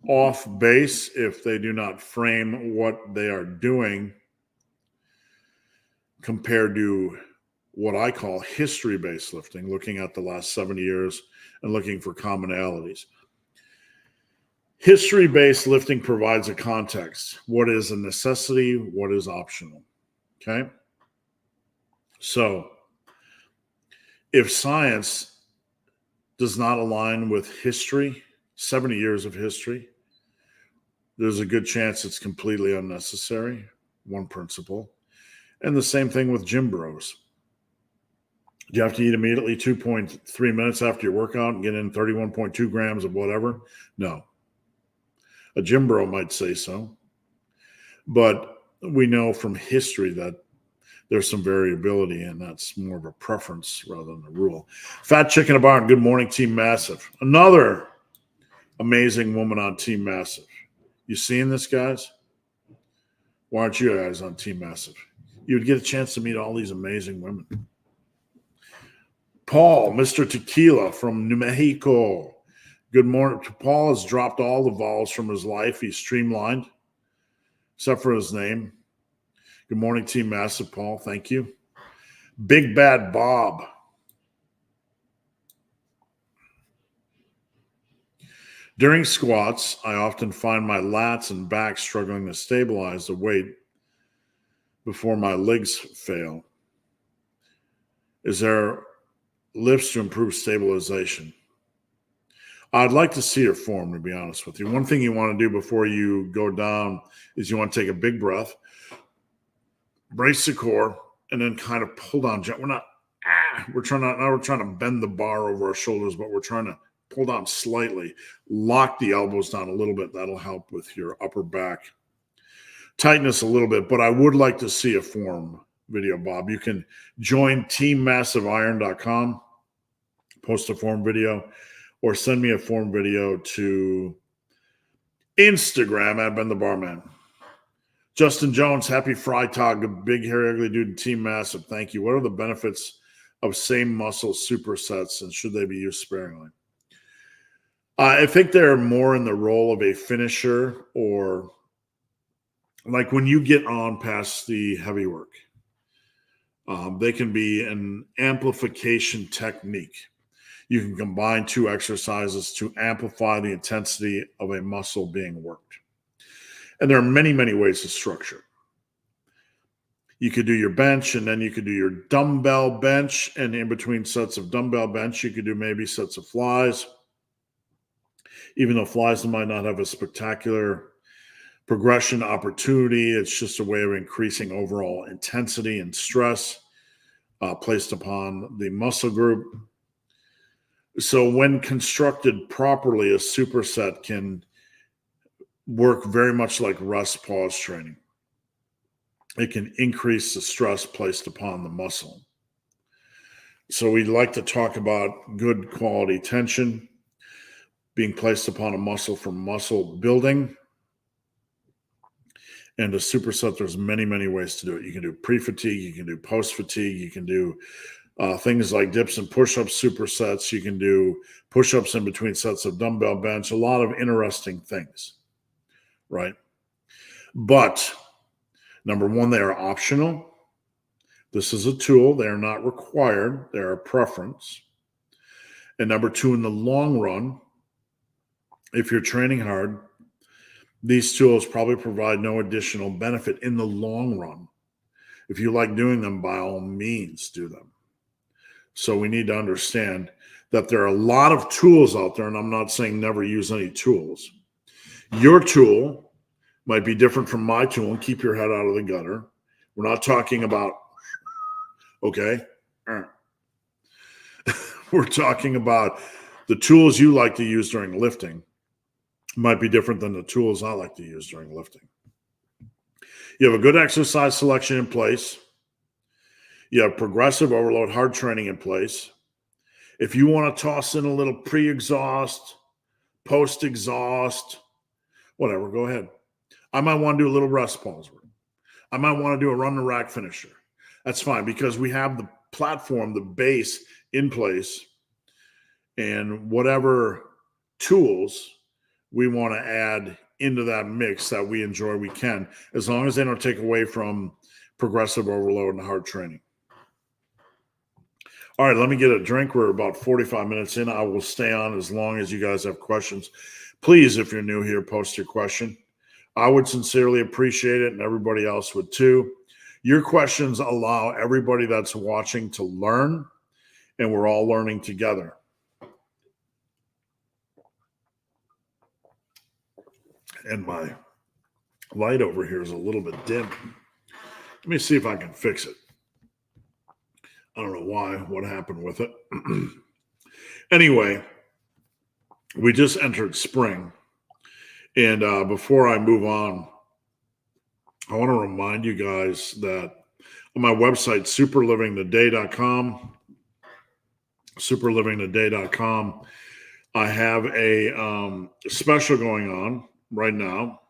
off base if they do not frame what they are doing compared to what I call history-based lifting, looking at the last 70 years and looking for commonalities. History-based lifting provides a context. What is a necessity? What is optional? Okay? So if science does not align with history, 70 years of history, there's a good chance it's completely unnecessary, one principle. And the same thing with gym bros. Do you have to eat immediately 2.3 minutes after your workout and get in 31.2 grams of whatever? No. A gym bro might say so. But we know from history that there's some variability, and that's more of a preference rather than a rule. Fat Chicken of Barn, good morning, Team Massive. Another amazing woman on Team Massive. You seeing this, guys? Why aren't you guys on Team Massive? You would get a chance to meet all these amazing women. Paul, Mr. Tequila from New Mexico. Good morning. Paul has dropped all the vowels from his life. He's streamlined, except for his name. Good morning, Team Massive, Paul. Thank you. Big Bad Bob. During squats, I often find my lats and back struggling to stabilize the weight before my legs fail. Is there lifts to improve stabilization. I'd like to see your form, to be honest with you. One thing you want to do before you go down is you want to take a big breath, brace the core, and then kind of pull down. We're trying to bend the bar over our shoulders, but we're trying to pull down slightly, lock the elbows down a little bit. That'll help with your upper back tightness a little bit. But I would like to see a form video, Bob. You can join teammassiveiron.com, post a form video, or send me a form video to Instagram at Ben the Barman. Justin Jones, happy Freitag, big, hairy, ugly dude in Team Massive. Thank you. What are the benefits of same muscle supersets, and should they be used sparingly? I think they're more in the role of a finisher, or like when you get on past the heavy work. They can be an amplification technique. You can combine two exercises to amplify the intensity of a muscle being worked. And there are many, many ways to structure. You could do your bench, and then you could do your dumbbell bench, and in between sets of dumbbell bench, you could do maybe sets of flies. Even though flies might not have a spectacular progression opportunity, it's just a way of increasing overall intensity and stress placed upon the muscle group. So when constructed properly, a superset can work very much like rest pause training. It can increase the stress placed upon the muscle. So we like to talk about good quality tension being placed upon a muscle for muscle building. And a superset, there's many, many ways to do it. You can do pre-fatigue, you can do post-fatigue, you can do things like dips and push-ups supersets, you can do push-ups in between sets of dumbbell bench, a lot of interesting things, right? But number one, they are optional. This is a tool. They are not required. They're a preference. And number two, in the long run, if you're training hard, these tools probably provide no additional benefit in the long run. If you like doing them, by all means, do them. So we need to understand that there are a lot of tools out there, and I'm not saying never use any tools. Your tool might be different from my tool, and keep your head out of the gutter. We're not talking about, okay? We're talking about the tools you like to use during lifting might be different than the tools I like to use during lifting. You have a good exercise selection in place. You have progressive overload hard training in place. If you want to toss in a little pre-exhaust, post-exhaust, whatever, go ahead. I might want to do a little rest pause. I might want to do a run the rack finisher. That's fine, because we have the platform, the base in place, and whatever tools we want to add into that mix that we enjoy, we can, as long as they don't take away from progressive overload and hard training. All right, let me get a drink. We're about 45 minutes in. I will stay on as long as you guys have questions. Please, if you're new here, post your question. I would sincerely appreciate it, and everybody else would too. Your questions allow everybody that's watching to learn, and we're all learning together. And my light over here is a little bit dim. Let me see if I can fix it. I don't know why, what happened with it. Anyway, we just entered spring. And before I move on, I want to remind you guys that on my website, superlivingtoday.com, I have a special going on right now.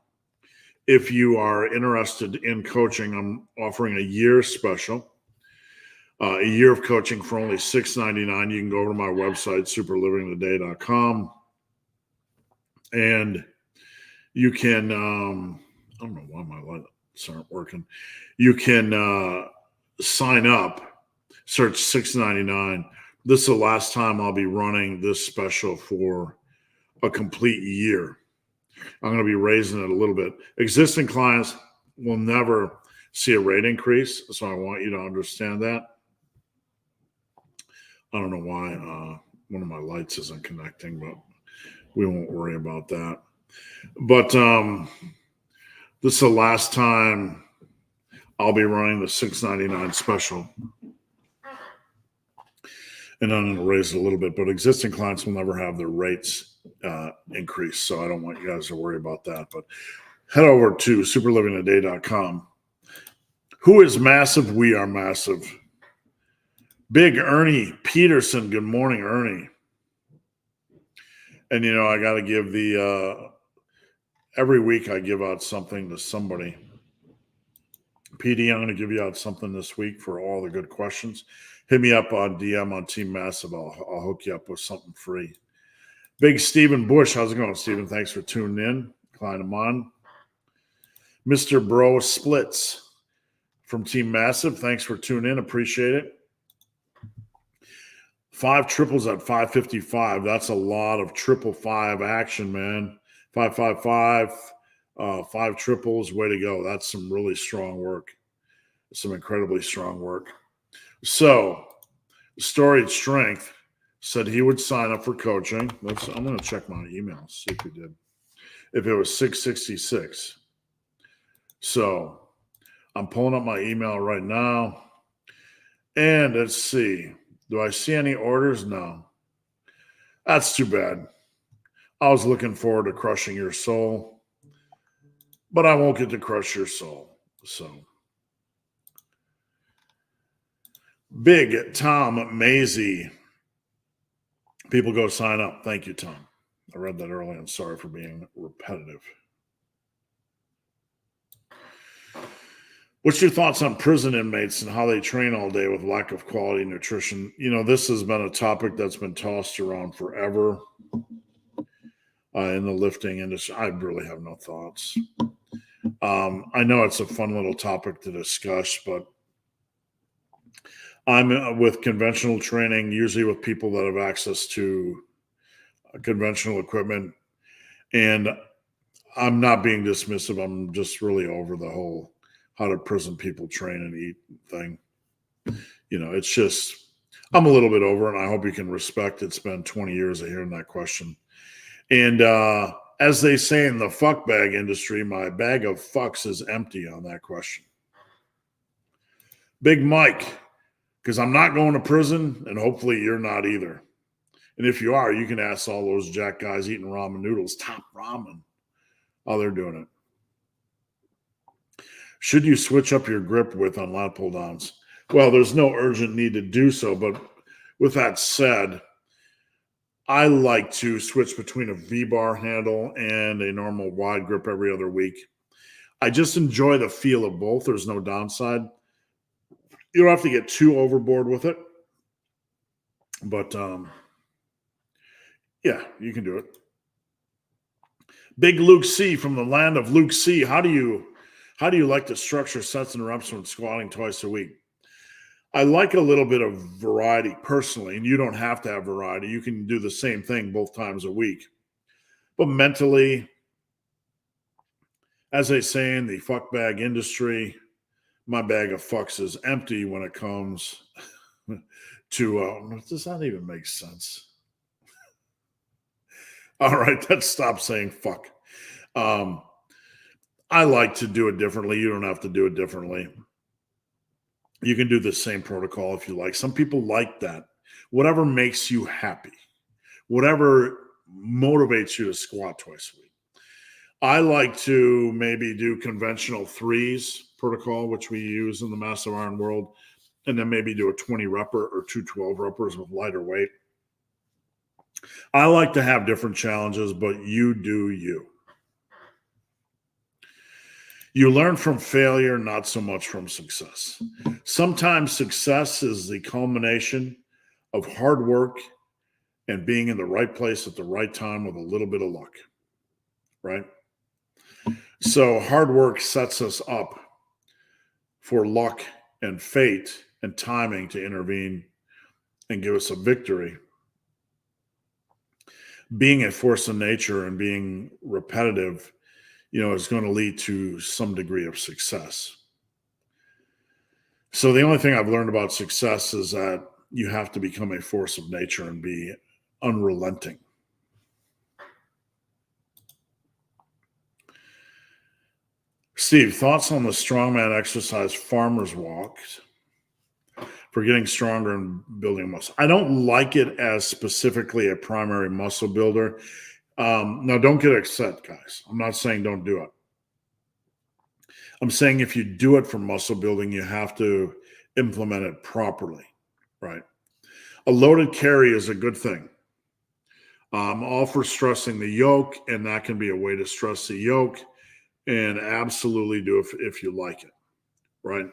If you are interested in coaching, I'm offering a year special. A year of coaching for only $6.99. You can go over to my website, superlivingtoday.com, and you can, I don't know why my lights aren't working. You can sign up, search $6.99. This is the last time I'll be running this special for a complete year. I'm going to be raising it a little bit. Existing clients will never see a rate increase, so I want you to understand that. I don't know why one of my lights isn't connecting, but we won't worry about that. But this is the last time I'll be running the $6.99 special. And I'm going to raise it a little bit, but existing clients will never have their rates increase. So I don't want you guys to worry about that. But head over to superlivingtoday.com. Who is massive? We are massive. Big Ernie Peterson. Good morning, Ernie. And, you know, I got to give the, every week I give out something to somebody. PD, I'm going to give you out something this week for all the good questions. Hit me up on DM on Team Massive. I'll hook you up with something free. Big Stephen Bush. How's it going, Stephen? Thanks for tuning in. Client him on. Mr. Bro Splits from Team Massive. Thanks for tuning in. Appreciate it. 5 triples at 555. That's a lot of 555 action, man. 555, 5 triples. Way to go. That's some really strong work. Some incredibly strong work. So, Storied Strength said he would sign up for coaching. I'm going to check my emails, see if he did. If it was 666. So, I'm pulling up my email right now. And let's see. Do I see any orders? No. That's too bad. I was looking forward to crushing your soul. But I won't get to crush your soul. So. Big Tom Maisie. People go sign up. Thank you, Tom. I read that earlier. I'm sorry for being repetitive. What's your thoughts on prison inmates and how they train all day with lack of quality nutrition? You know, this has been a topic that's been tossed around forever in the lifting industry. I really have no thoughts. I know it's a fun little topic to discuss, but I'm with conventional training, usually with people that have access to conventional equipment. And I'm not being dismissive. I'm just really over the whole how to prison people train and eat thing. You know, it's just, I'm a little bit over it, and I hope you can respect it's been 20 years of hearing that question. And as they say in the fuck bag industry, my bag of fucks is empty on that question. Big Mike. Because I'm not going to prison, and hopefully you're not either. And if you are, you can ask all those jack guys eating ramen noodles, top ramen, how they're doing it. Should you switch up your grip width on lat pull downs? Well, there's no urgent need to do so, but with that said, I like to switch between a V-bar handle and a normal wide grip every other week. I just enjoy the feel of both. There's no downside. You don't have to get too overboard with it. But, yeah, you can do it. Big Luke C from the land of Luke C. How do you like to structure sets and reps when squatting twice a week? I like a little bit of variety personally, and you don't have to have variety. You can do the same thing both times a week. But mentally, as they say in the fuck bag industry, my bag of fucks is empty when it comes to, does that even make sense? All right, let's stop saying fuck. I like to do it differently. You don't have to do it differently. You can do the same protocol if you like. Some people like that. Whatever makes you happy. Whatever motivates you to squat twice a week. I like to maybe do conventional 3s protocol, which we use in the massive iron world, and then maybe do a 20 repper or 2 12 reppers with lighter weight. I like to have different challenges, but you do you. You learn from failure, not so much from success. Sometimes success is the culmination of hard work and being in the right place at the right time with a little bit of luck, right? So hard work sets us up for luck and fate and timing to intervene and give us a victory. Being a force of nature and being repetitive, is going to lead to some degree of success. So the only thing I've learned about success is that you have to become a force of nature and be unrelenting. Steve, thoughts on the strongman exercise farmer's walk for getting stronger and building muscle? I don't like it as specifically a primary muscle builder. Now, don't get upset, guys. I'm not saying don't do it. I'm saying if you do it for muscle building, you have to implement it properly, right? A loaded carry is a good thing. All for stressing the yoke, and that can be a way to stress the yoke, and absolutely do it if you like it, right?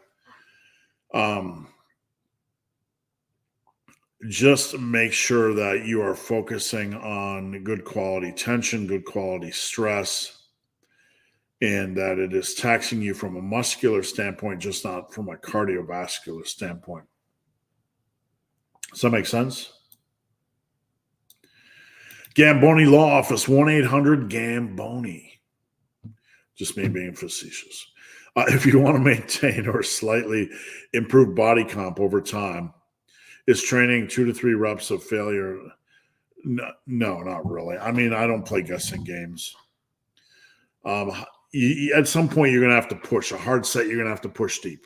Just make sure that you are focusing on good quality tension, good quality stress, and that it is taxing you from a muscular standpoint, just not from a cardiovascular standpoint. Does that make sense? Gamboni Law Office, 1-800-GAMBONI. Just me being facetious. If you want to maintain or slightly improve body comp over time, is training 2 to 3 reps of failure? No, not really. I mean, I don't play guessing games. At some point, you're going to have to push. A hard set, you're going to have to push deep,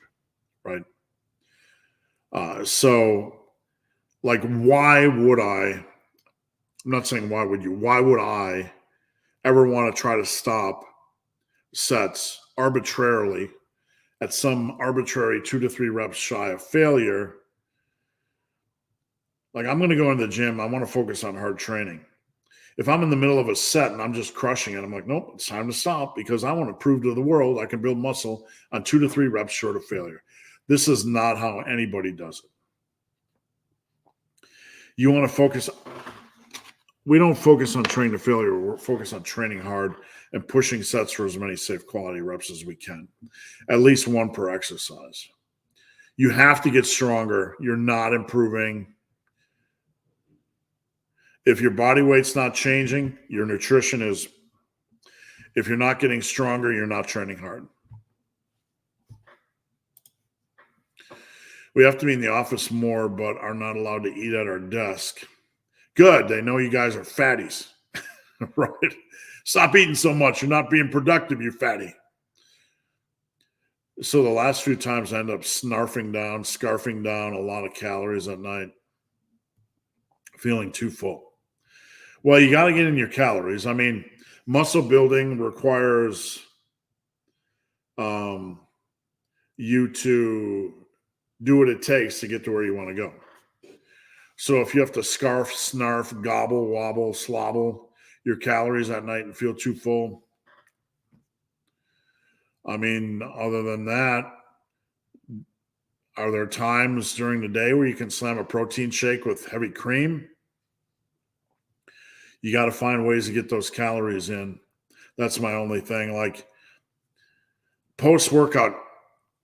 right? So, like, why would I? I'm not saying why would you. Why would I ever want to try to stop sets arbitrarily at some arbitrary 2 to 3 reps shy of failure? Like, I'm going to go into the gym. I want to focus on hard training. If I'm in the middle of a set and I'm just crushing it, I'm like, nope, it's time to stop because I want to prove to the world I can build muscle on 2 to 3 reps short of failure. This is not how anybody does it. You want to focus. We don't focus on training to failure. We're focused on training hard and pushing sets for as many safe quality reps as we can, at least 1 per exercise. You have to get stronger. You're not improving. If your body weight's not changing, your nutrition is. If you're not getting stronger, you're not training hard. We have to be in the office more, but are not allowed to eat at our desk. Good. They know you guys are fatties, right? Stop eating so much. You're not being productive, you fatty. So the last few times I end up scarfing down a lot of calories at night, feeling too full. Well, you got to get in your calories. I mean, muscle building requires you to do what it takes to get to where you want to go. So if you have to scarf, snarf, gobble, wobble, slobble your calories at night and feel too full, I mean, other than that, are there times during the day where you can slam a protein shake with heavy cream? You got to find ways to get those calories in. That's my only thing. Like, post-workout,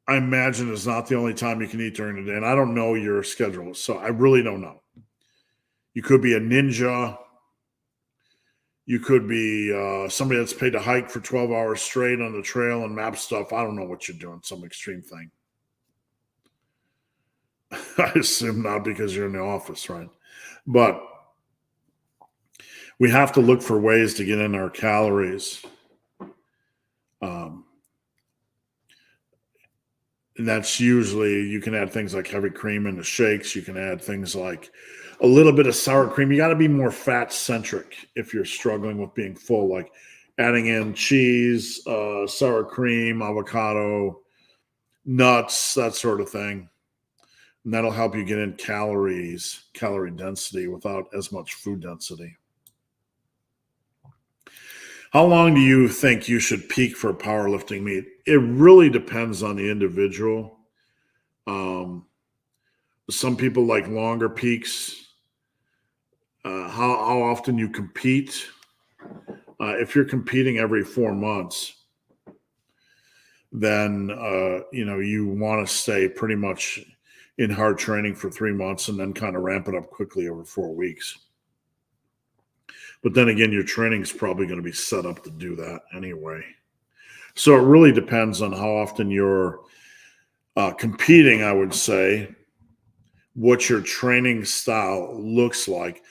I imagine, is not the only time you can eat during the day. And I don't know your schedule, so I really don't know. You could be a ninja. You could be somebody that's paid to hike for 12 hours straight on the trail and map stuff. I don't know what you're doing, some extreme thing. I assume not because you're in the office, right? But we have to look for ways to get in our calories. And that's usually, you can add things like heavy cream in the shakes. You can add things like a little bit of sour cream. You got to be more fat centric if you're struggling with being full, like adding in cheese, sour cream, avocado, nuts, that sort of thing. And that'll help you get in calorie density without as much food density. How long do you think you should peak for a powerlifting meet? It really depends on the individual. Some people like longer peaks. How often you compete. If you're competing every 4 months, then you want to stay pretty much in hard training for 3 months and then kind of ramp it up quickly over 4 weeks. But then again, your training is probably going to be set up to do that anyway. So it really depends on how often you're competing, I would say. what your training style looks like.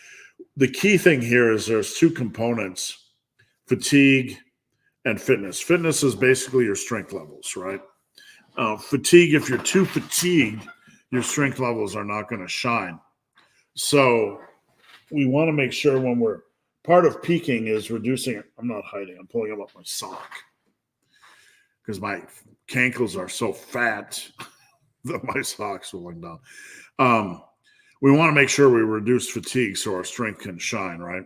The key thing here is there's two components, fatigue and fitness. Fitness is basically your strength levels, right? Fatigue, if you're too fatigued, your strength levels are not going to shine. So we want to make sure when we're part of peaking is reducing. I'm not hiding. I'm pulling up my sock because my cankles are so fat that my socks are going down. We want to make sure we reduce fatigue so our strength can shine, right?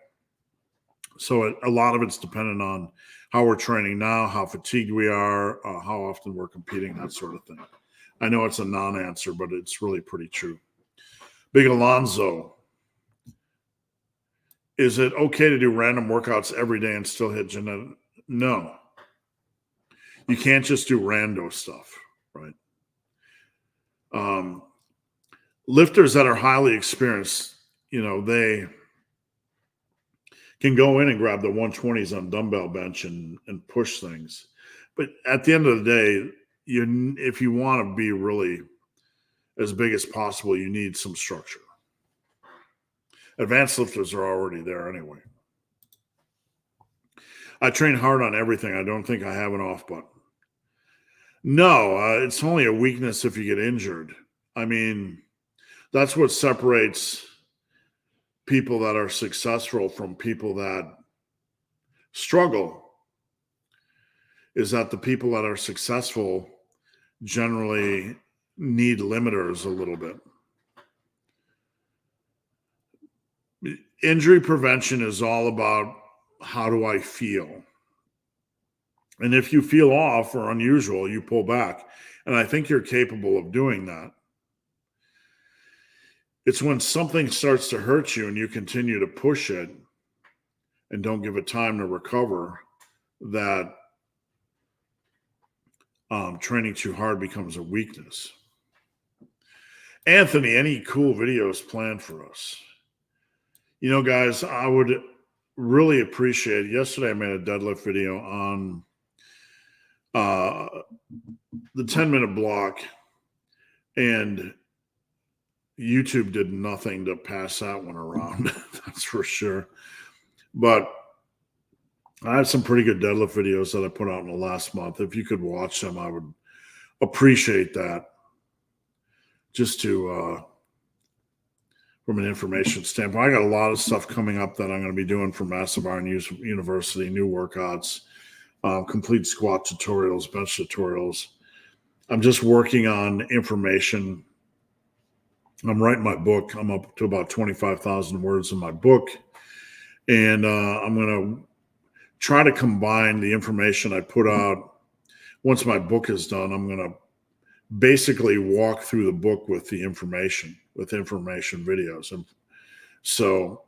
So a lot of it's dependent on how we're training now, how fatigued we are, how often we're competing, that sort of thing. I know it's a non-answer, but it's really pretty true. Big Alonzo, is it okay to do random workouts every day and still hit genetic? No. You can't just do rando stuff, right? Lifters that are highly experienced, they can go in and grab the 120s on dumbbell bench and push things. But at the end of the day, if you want to be really as big as possible, you need some structure. Advanced lifters are already there anyway. I train hard on everything. I don't think I have an off button. No, it's only a weakness if you get injured. I mean, that's what separates people that are successful from people that struggle, is that the people that are successful generally need limiters a little bit. Injury prevention is all about how do I feel? And if you feel off or unusual, you pull back. And I think you're capable of doing that. It's when something starts to hurt you and you continue to push it and don't give it time to recover that training too hard becomes a weakness. Anthony, any cool videos planned for us? Guys, I would really appreciate it. Yesterday I made a deadlift video on the 10-minute block, and YouTube did nothing to pass that one around. That's for sure. But I have some pretty good deadlift videos that I put out in the last month. If you could watch them, I would appreciate that. Just to, from an information standpoint, I got a lot of stuff coming up that I'm going to be doing for Massive Iron University, new workouts, complete squat tutorials, bench tutorials. I'm just working on information. I'm writing my book. I'm up to about 25,000 words in my book. And I'm going to try to combine the information I put out. Once my book is done, I'm going to basically walk through the book with the information videos. And so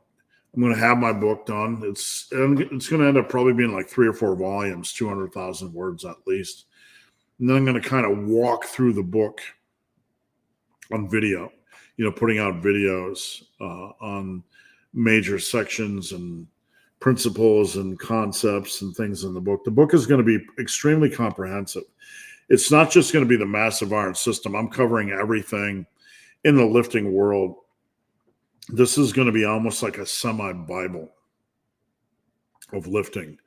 I'm going to have my book done. It's going to end up probably being like 3 or 4 volumes, 200,000 words at least. And then I'm going to kind of walk through the book on video, putting out videos on major sections and principles and concepts and things in the book. The book is going to be extremely comprehensive. It's not just going to be the massive iron system. I'm covering everything in the lifting world. This is going to be almost like a semi-Bible of lifting.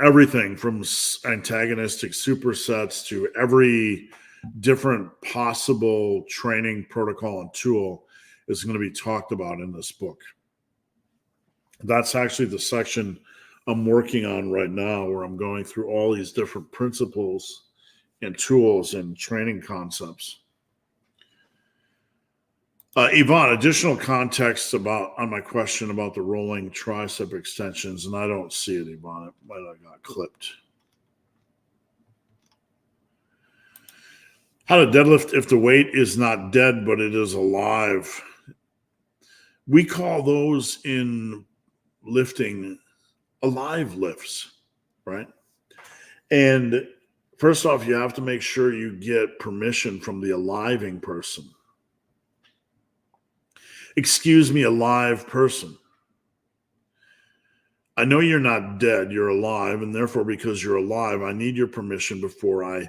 Everything from antagonistic supersets to every different possible training protocol and tool is going to be talked about in this book. That's actually the section I'm working on right now, where I'm going through all these different principles and tools and training concepts. Yvonne, additional context on my question about the rolling tricep extensions, and I don't see it, Yvonne. It might have got clipped. How to deadlift if the weight is not dead, but it is alive. We call those in lifting alive lifts, right? And first off, you have to make sure you get permission from the aliving person. Excuse me, alive person. I know you're not dead, you're alive, and therefore, because you're alive, I need your permission before I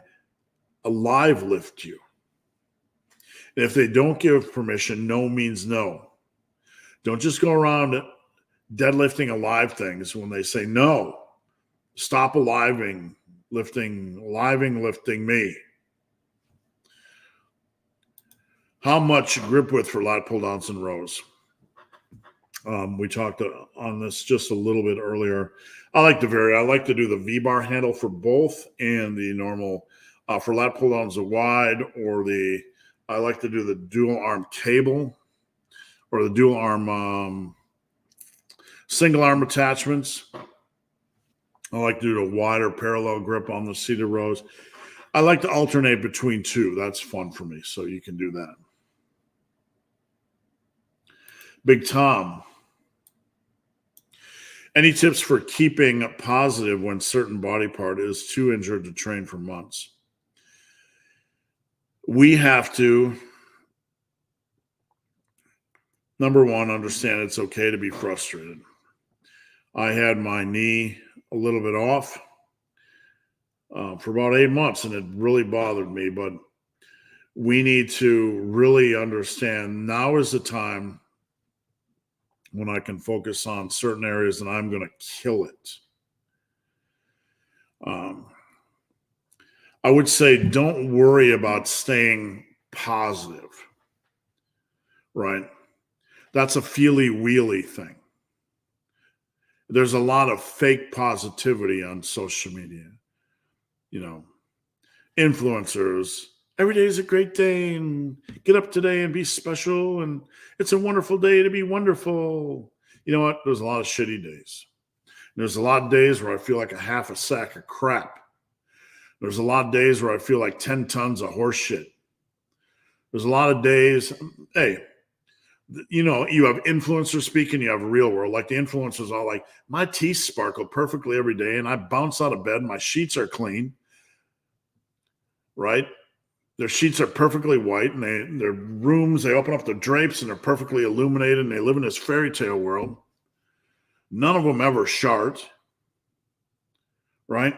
alive lift you. And if they don't give permission, no means no. Don't just go around deadlifting alive things when they say no. Stop lifting me. How much grip width for lat pull downs and rows? We talked on this just a little bit earlier. I like to vary. I like to do the V-bar handle for both and the normal for lat pull downs the wide, or I like to do the dual arm cable or the dual arm single arm attachments. I like to do the wider parallel grip on the seated rows. I like to alternate between two. That's fun for me. So you can do that. Big Tom. Any tips for keeping positive when certain body part is too injured to train for months? We have to, number one, understand it's okay to be frustrated. I had my knee a little bit off for about 8 months, and it really bothered me. But we need to really understand now is the time when I can focus on certain areas and I'm going to kill it. I would say don't worry about staying positive, right? That's a feely-wheely thing. There's a lot of fake positivity on social media. You know, influencers, every day is a great day and get up today and be special and it's a wonderful day to be wonderful. You know what? There's a lot of shitty days. There's a lot of days where I feel like a half a sack of crap. There's a lot of days where I feel like 10 tons of horse shit. There's a lot of days, hey, you know, you have influencers speaking, you have real world. Like the influencers are like, my teeth sparkle perfectly every day and I bounce out of bed, my sheets are clean, right? Their sheets are perfectly white and their rooms, they open up their drapes and they're perfectly illuminated and they live in this fairy tale world. None of them ever shart, right?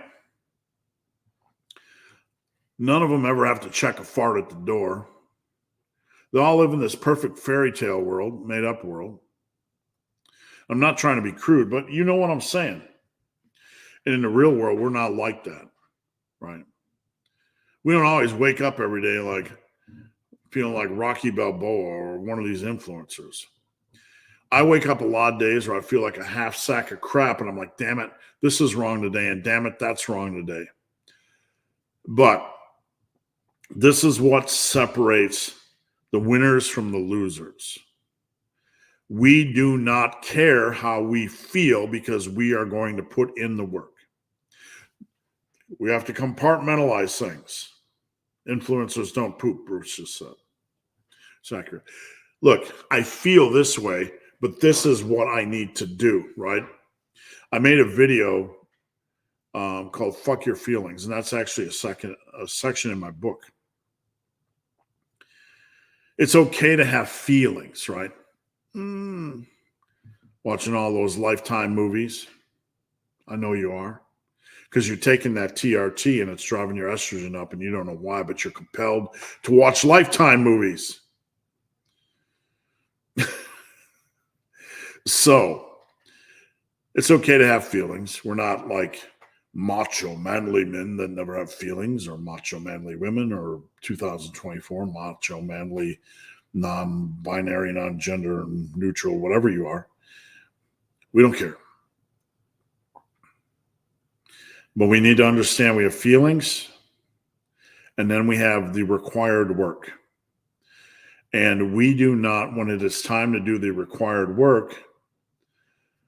None of them ever have to check a fart at the door. They all live in this perfect fairy tale world, made up world. I'm not trying to be crude, but you know what I'm saying. And in the real world, we're not like that, right? We don't always wake up every day like feeling like Rocky Balboa or one of these influencers. I wake up a lot of days where I feel like a half sack of crap and I'm like, damn it, this is wrong today. And damn it, that's wrong today. But this is what separates the winners from the losers. We do not care how we feel because we are going to put in the work. We have to compartmentalize things. Influencers don't poop, Bruce just said. It's accurate. Look, I feel this way, but this is what I need to do, right? I made a video called Fuck Your Feelings, and that's actually a section in my book. It's okay to have feelings, right? Watching all those Lifetime movies. I know you are. Because you're taking that TRT and it's driving your estrogen up and you don't know why, but you're compelled to watch Lifetime movies. So it's okay to have feelings. We're not like macho manly men that never have feelings, or macho manly women, or 2024 macho manly non-binary, non-gender neutral, whatever you are. We don't care. But we need to understand we have feelings, and then we have the required work. And we do not, when it is time to do the required work,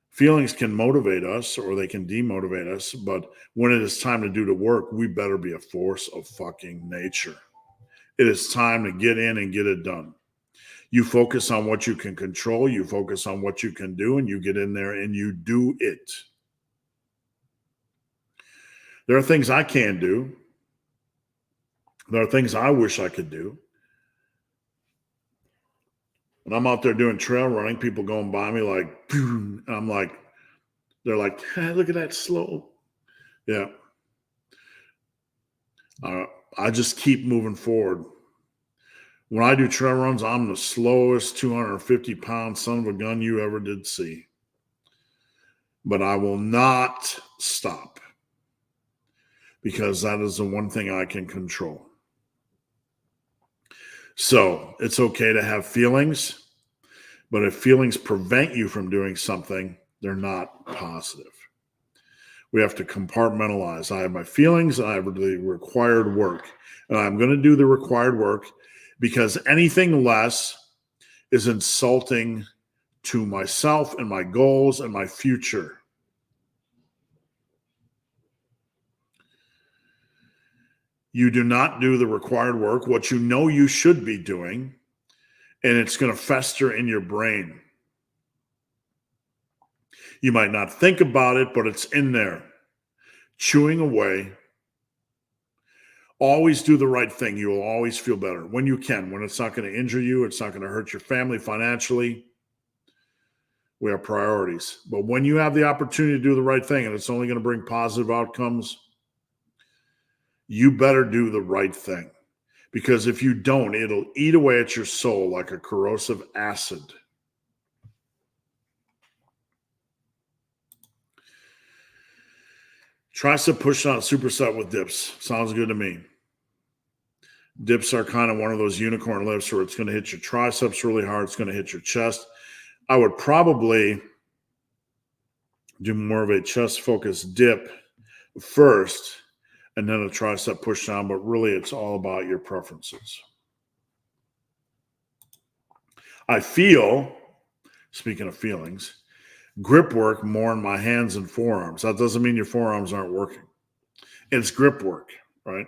feelings can motivate us or they can demotivate us. But when it is time to do the work, we better be a force of fucking nature. It is time to get in and get it done. You focus on what you can control, you focus on what you can do, and you get in there and you do it. There are things I can do. There are things I wish I could do. When I'm out there doing trail running, people going by me like, and I'm like, they're like, hey, look at that slow. Yeah. I just keep moving forward. When I do trail runs, I'm the slowest 250-pound son of a gun you ever did see. But I will not stop because that is the one thing I can control. So it's okay to have feelings, but if feelings prevent you from doing something, they're not positive. We have to compartmentalize. I have my feelings, I have the required work, and I'm going to do the required work because anything less is insulting to myself and my goals and my future. You do not do the required work, what you know you should be doing, and it's going to fester in your brain. You might not think about it, but it's in there, chewing away. Always do the right thing. You will always feel better when you can, when it's not going to injure you, it's not going to hurt your family financially. We have priorities. But when you have the opportunity to do the right thing and it's only going to bring positive outcomes, you better do the right thing. Because if you don't, it'll eat away at your soul like a corrosive acid. Tricep push out superset with dips. Sounds good to me. Dips are kind of one of those unicorn lifts where it's going to hit your triceps really hard. It's going to hit your chest. I would probably do more of a chest-focused dip first and then a tricep push down, but really it's all about your preferences. I feel, speaking of feelings, grip work more in my hands and forearms. That doesn't mean your forearms aren't working. It's grip work, right?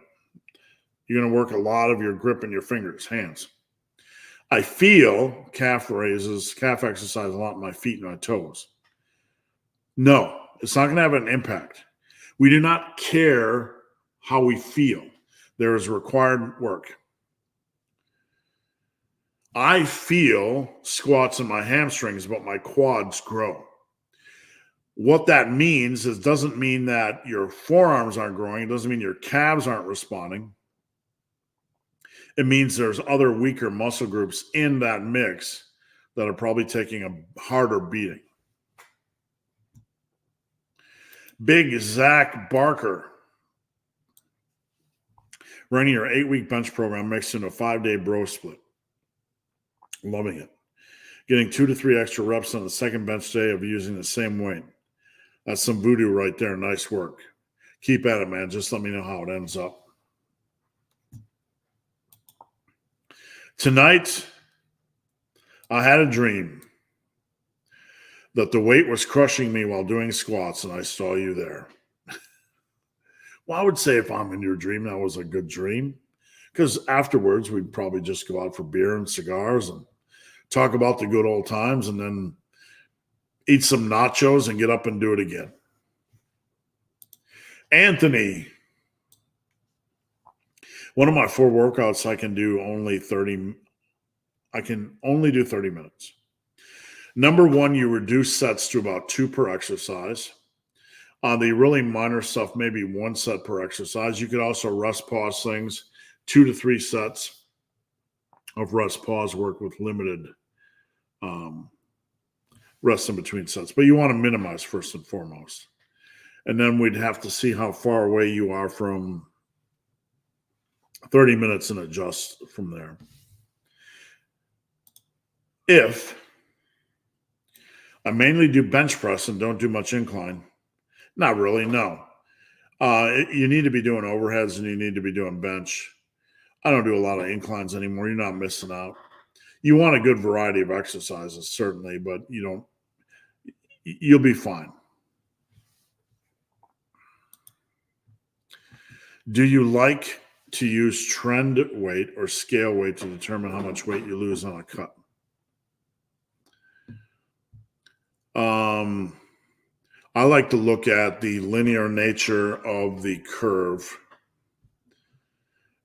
You're going to work a lot of your grip in your fingers, hands. I feel calf exercise a lot in my feet and my toes. No, it's not going to have an impact. We do not care how we feel. There is required work. I feel squats in my hamstrings, but my quads grow. What that means is doesn't mean that your forearms aren't growing. It doesn't mean your calves aren't responding. It means there's other weaker muscle groups in that mix that are probably taking a harder beating. Big Zach Barker running your 8-week bench program mixed into a 5-day bro split. Loving it. Getting 2 to 3 extra reps on the second bench day of using the same weight. That's some voodoo right there. Nice work. Keep at it, man. Just let me know how it ends up. Tonight, I had a dream that the weight was crushing me while doing squats, and I saw you there. Well, I would say if I'm in your dream, that was a good dream. Because afterwards, we'd probably just go out for beer and cigars and talk about the good old times and then eat some nachos and get up and do it again. Anthony, one of my 4 workouts, I can do only 30 minutes. Number 1, you reduce sets to about 2 per exercise. On the really minor stuff, maybe 1 set per exercise. You could also rest pause things, 2 to 3 sets of rest pause work with limited rest in between sets. But you want to minimize first and foremost. And then we'd have to see how far away you are from 30 minutes and adjust from there. If I mainly do bench press and don't do much incline, not really, no. You need to be doing overheads and you need to be doing bench. I don't do a lot of inclines anymore. You're not missing out. You want a good variety of exercises, certainly, but you'll be fine. Do you like to use trend weight or scale weight to determine how much weight you lose on a cut? I like to look at the linear nature of the curve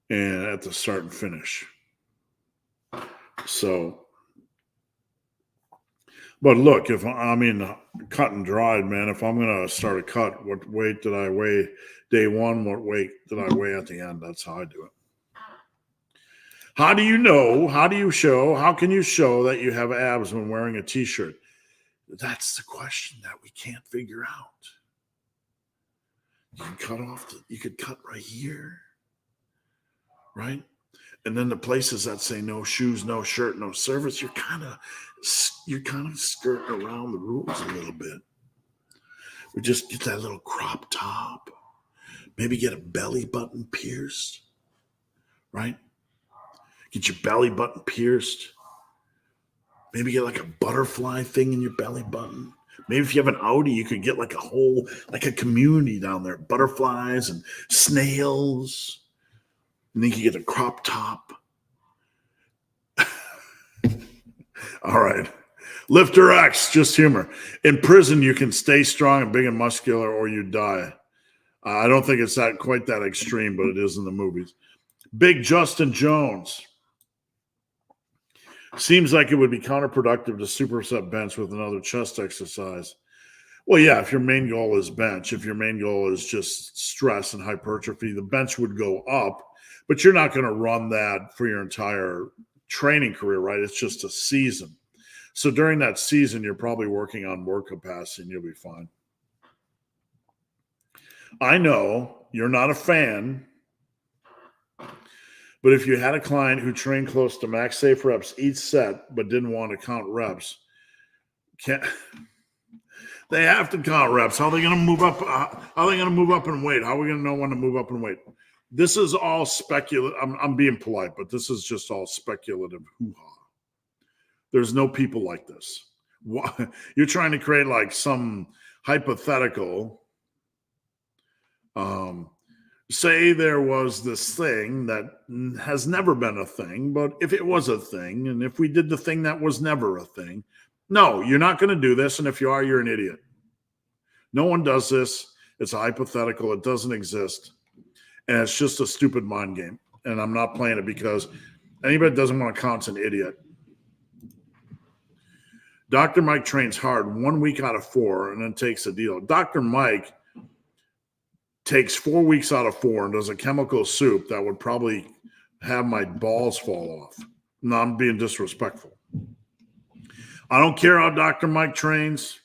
and at the start and finish. So, but look, if cut and dried, man, if I'm going to start a cut, what weight did I weigh day 1? What weight did I weigh at the end? That's how I do it. How do you know? How do you show? How can you show that you have abs when wearing a t-shirt? That's the question that we can't figure out. You can cut off, you could cut right here, right? And then the places that say no shoes, no shirt, no service, you're kind of skirting around the rules a little bit. We just get that little crop top, maybe get a belly button pierced, right? Get your belly button pierced. Maybe get like a butterfly thing in your belly button. Maybe if you have an Audi, you could get like a community down there, butterflies and snails. And then you can get a crop top. All right. Lifter X, just humor. In prison, you can stay strong and big and muscular or you die. I don't think it's quite that extreme, but it is in the movies. Big Justin Jones. Seems like it would be counterproductive to superset bench with another chest exercise. Well, yeah, if your main goal is bench, if your main goal is just stress and hypertrophy, the bench would go up, but you're not going to run that for your entire training career, right? It's just a season. So during that season, you're probably working on work capacity and you'll be fine. I know you're not a fan, but if you had a client who trained close to max safe reps each set but didn't want to count reps, they have to count reps. How are they going to move up? How are they going to move up in weight? How are we going to know when to move up in weight? This is all speculative. I'm being polite, but this is just all speculative hoo-ha. There's no people like this. You're trying to create like some hypothetical. Say there was this thing that has never been a thing, but if it was a thing, and if we did the thing that was never a thing, no, you're not going to do this. And if you are, you're an idiot. No one does this. It's a hypothetical. It doesn't exist. And it's just a stupid mind game. And I'm not playing it because anybody that doesn't want to count's an idiot. Dr. Mike trains hard 1 week out of 4 and then takes a deal. Dr. Mike takes 4 weeks out of 4 and does a chemical soup that would probably have my balls fall off. No, I'm being disrespectful. I don't care how Dr. Mike trains.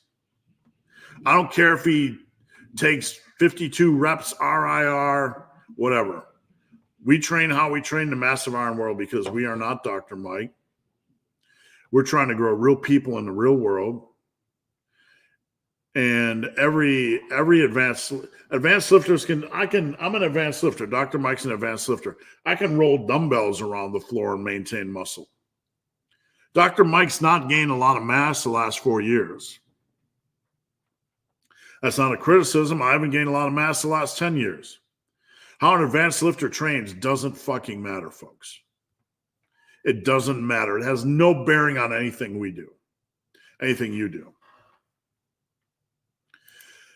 I don't care if he takes 52 reps, RIR, whatever. We train how we train the massive iron world because we are not Dr. Mike. We're trying to grow real people in the real world. And every advanced lifters I'm an advanced lifter. Dr. Mike's an advanced lifter. I can roll dumbbells around the floor and maintain muscle. Dr. Mike's not gained a lot of mass the last 4 years. That's not a criticism. I haven't gained a lot of mass the last 10 years. How an advanced lifter trains doesn't fucking matter, folks. It doesn't matter. It has no bearing on anything we do, anything you do.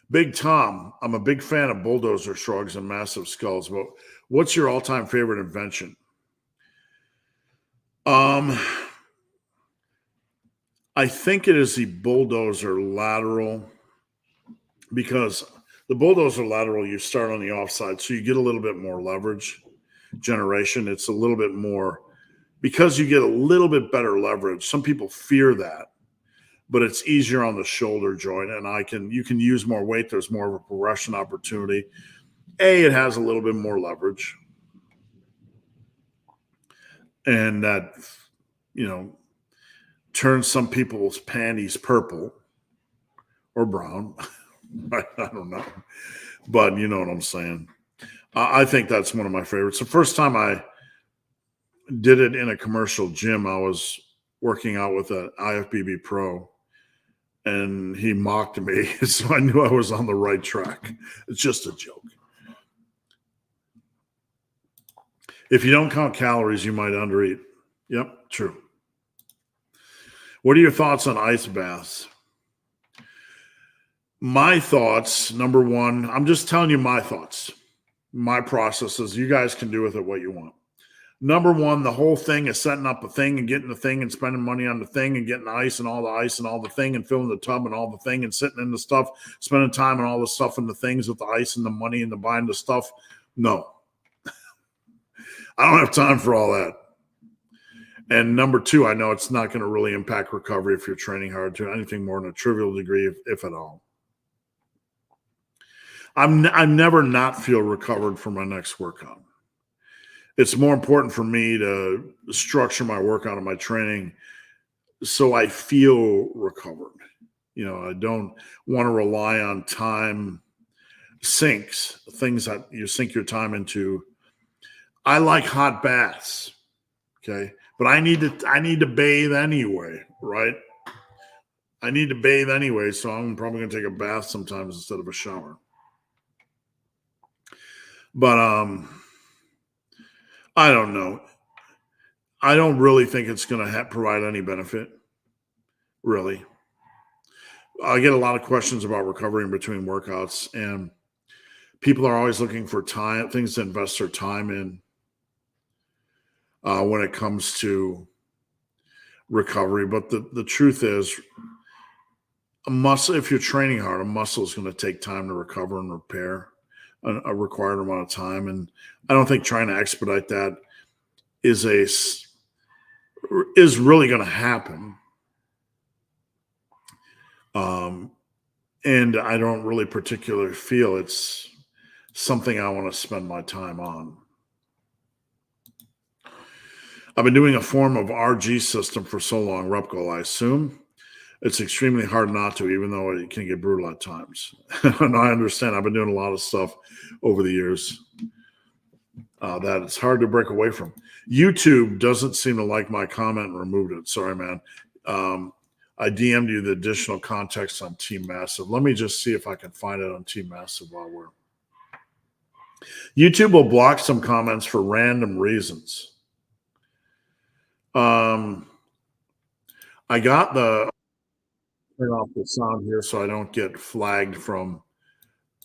Big Tom, I'm a big fan of bulldozer shrugs and massive skulls, but what's your all-time favorite invention? I think it is the bulldozer lateral, because the bulldozer lateral, you start on the offside, so you get a little bit more leverage generation. It's a little bit more, because you get a little bit better leverage. Some people fear that, but it's easier on the shoulder joint, and you can use more weight. There's more of a progression opportunity. It has a little bit more leverage, and that, turns some people's panties purple or brown. I don't know, but you know what I'm saying. I think that's one of my favorites. The first time I did it in a commercial gym, I was working out with an IFBB pro, and he mocked me, so I knew I was on the right track. It's just a joke. If you don't count calories, you might undereat. Yep, true. What are your thoughts on ice baths? My thoughts, number one, I'm just telling you my thoughts, my processes. You guys can do with it what you want. Number one, the whole thing is setting up a thing and getting the thing and spending money on the thing and getting ice and all the thing and filling the tub and all the thing and sitting in the stuff, spending time on all the stuff and the things with the ice and the money and the buying the stuff. No. I don't have time for all that. And number two, I know it's not going to really impact recovery if you're training hard to anything more than a trivial degree, if at all. I'm never not feel recovered for my next workout. It's more important for me to structure my workout and my training so I feel recovered. I don't want to rely on time sinks, things that you sink your time into. I like hot baths, okay? But I need to bathe anyway, right? I need to bathe anyway, so I'm probably going to take a bath sometimes instead of a shower. But I don't know. I don't really think it's going to provide any benefit, really. I get a lot of questions about recovery in between workouts, and people are always looking for things to invest their time in when it comes to recovery. But the truth is, if you're training hard, a muscle is going to take time to recover and repair a required amount of time. And I don't think trying to expedite that is really going to happen. And I don't really particularly feel it's something I want to spend my time on. I've been doing a form of RG system for so long, rep goal. I assume it's extremely hard not to, even though it can get brutal at times. And I understand. I've been doing a lot of stuff over the years that it's hard to break away from. YouTube doesn't seem to like my comment and removed it. Sorry, man. I DM'd you the additional context on Team Massive. Let me just see if I can find it on Team Massive while we're. YouTube will block some comments for random reasons. I got turn off the sound here so I don't get flagged from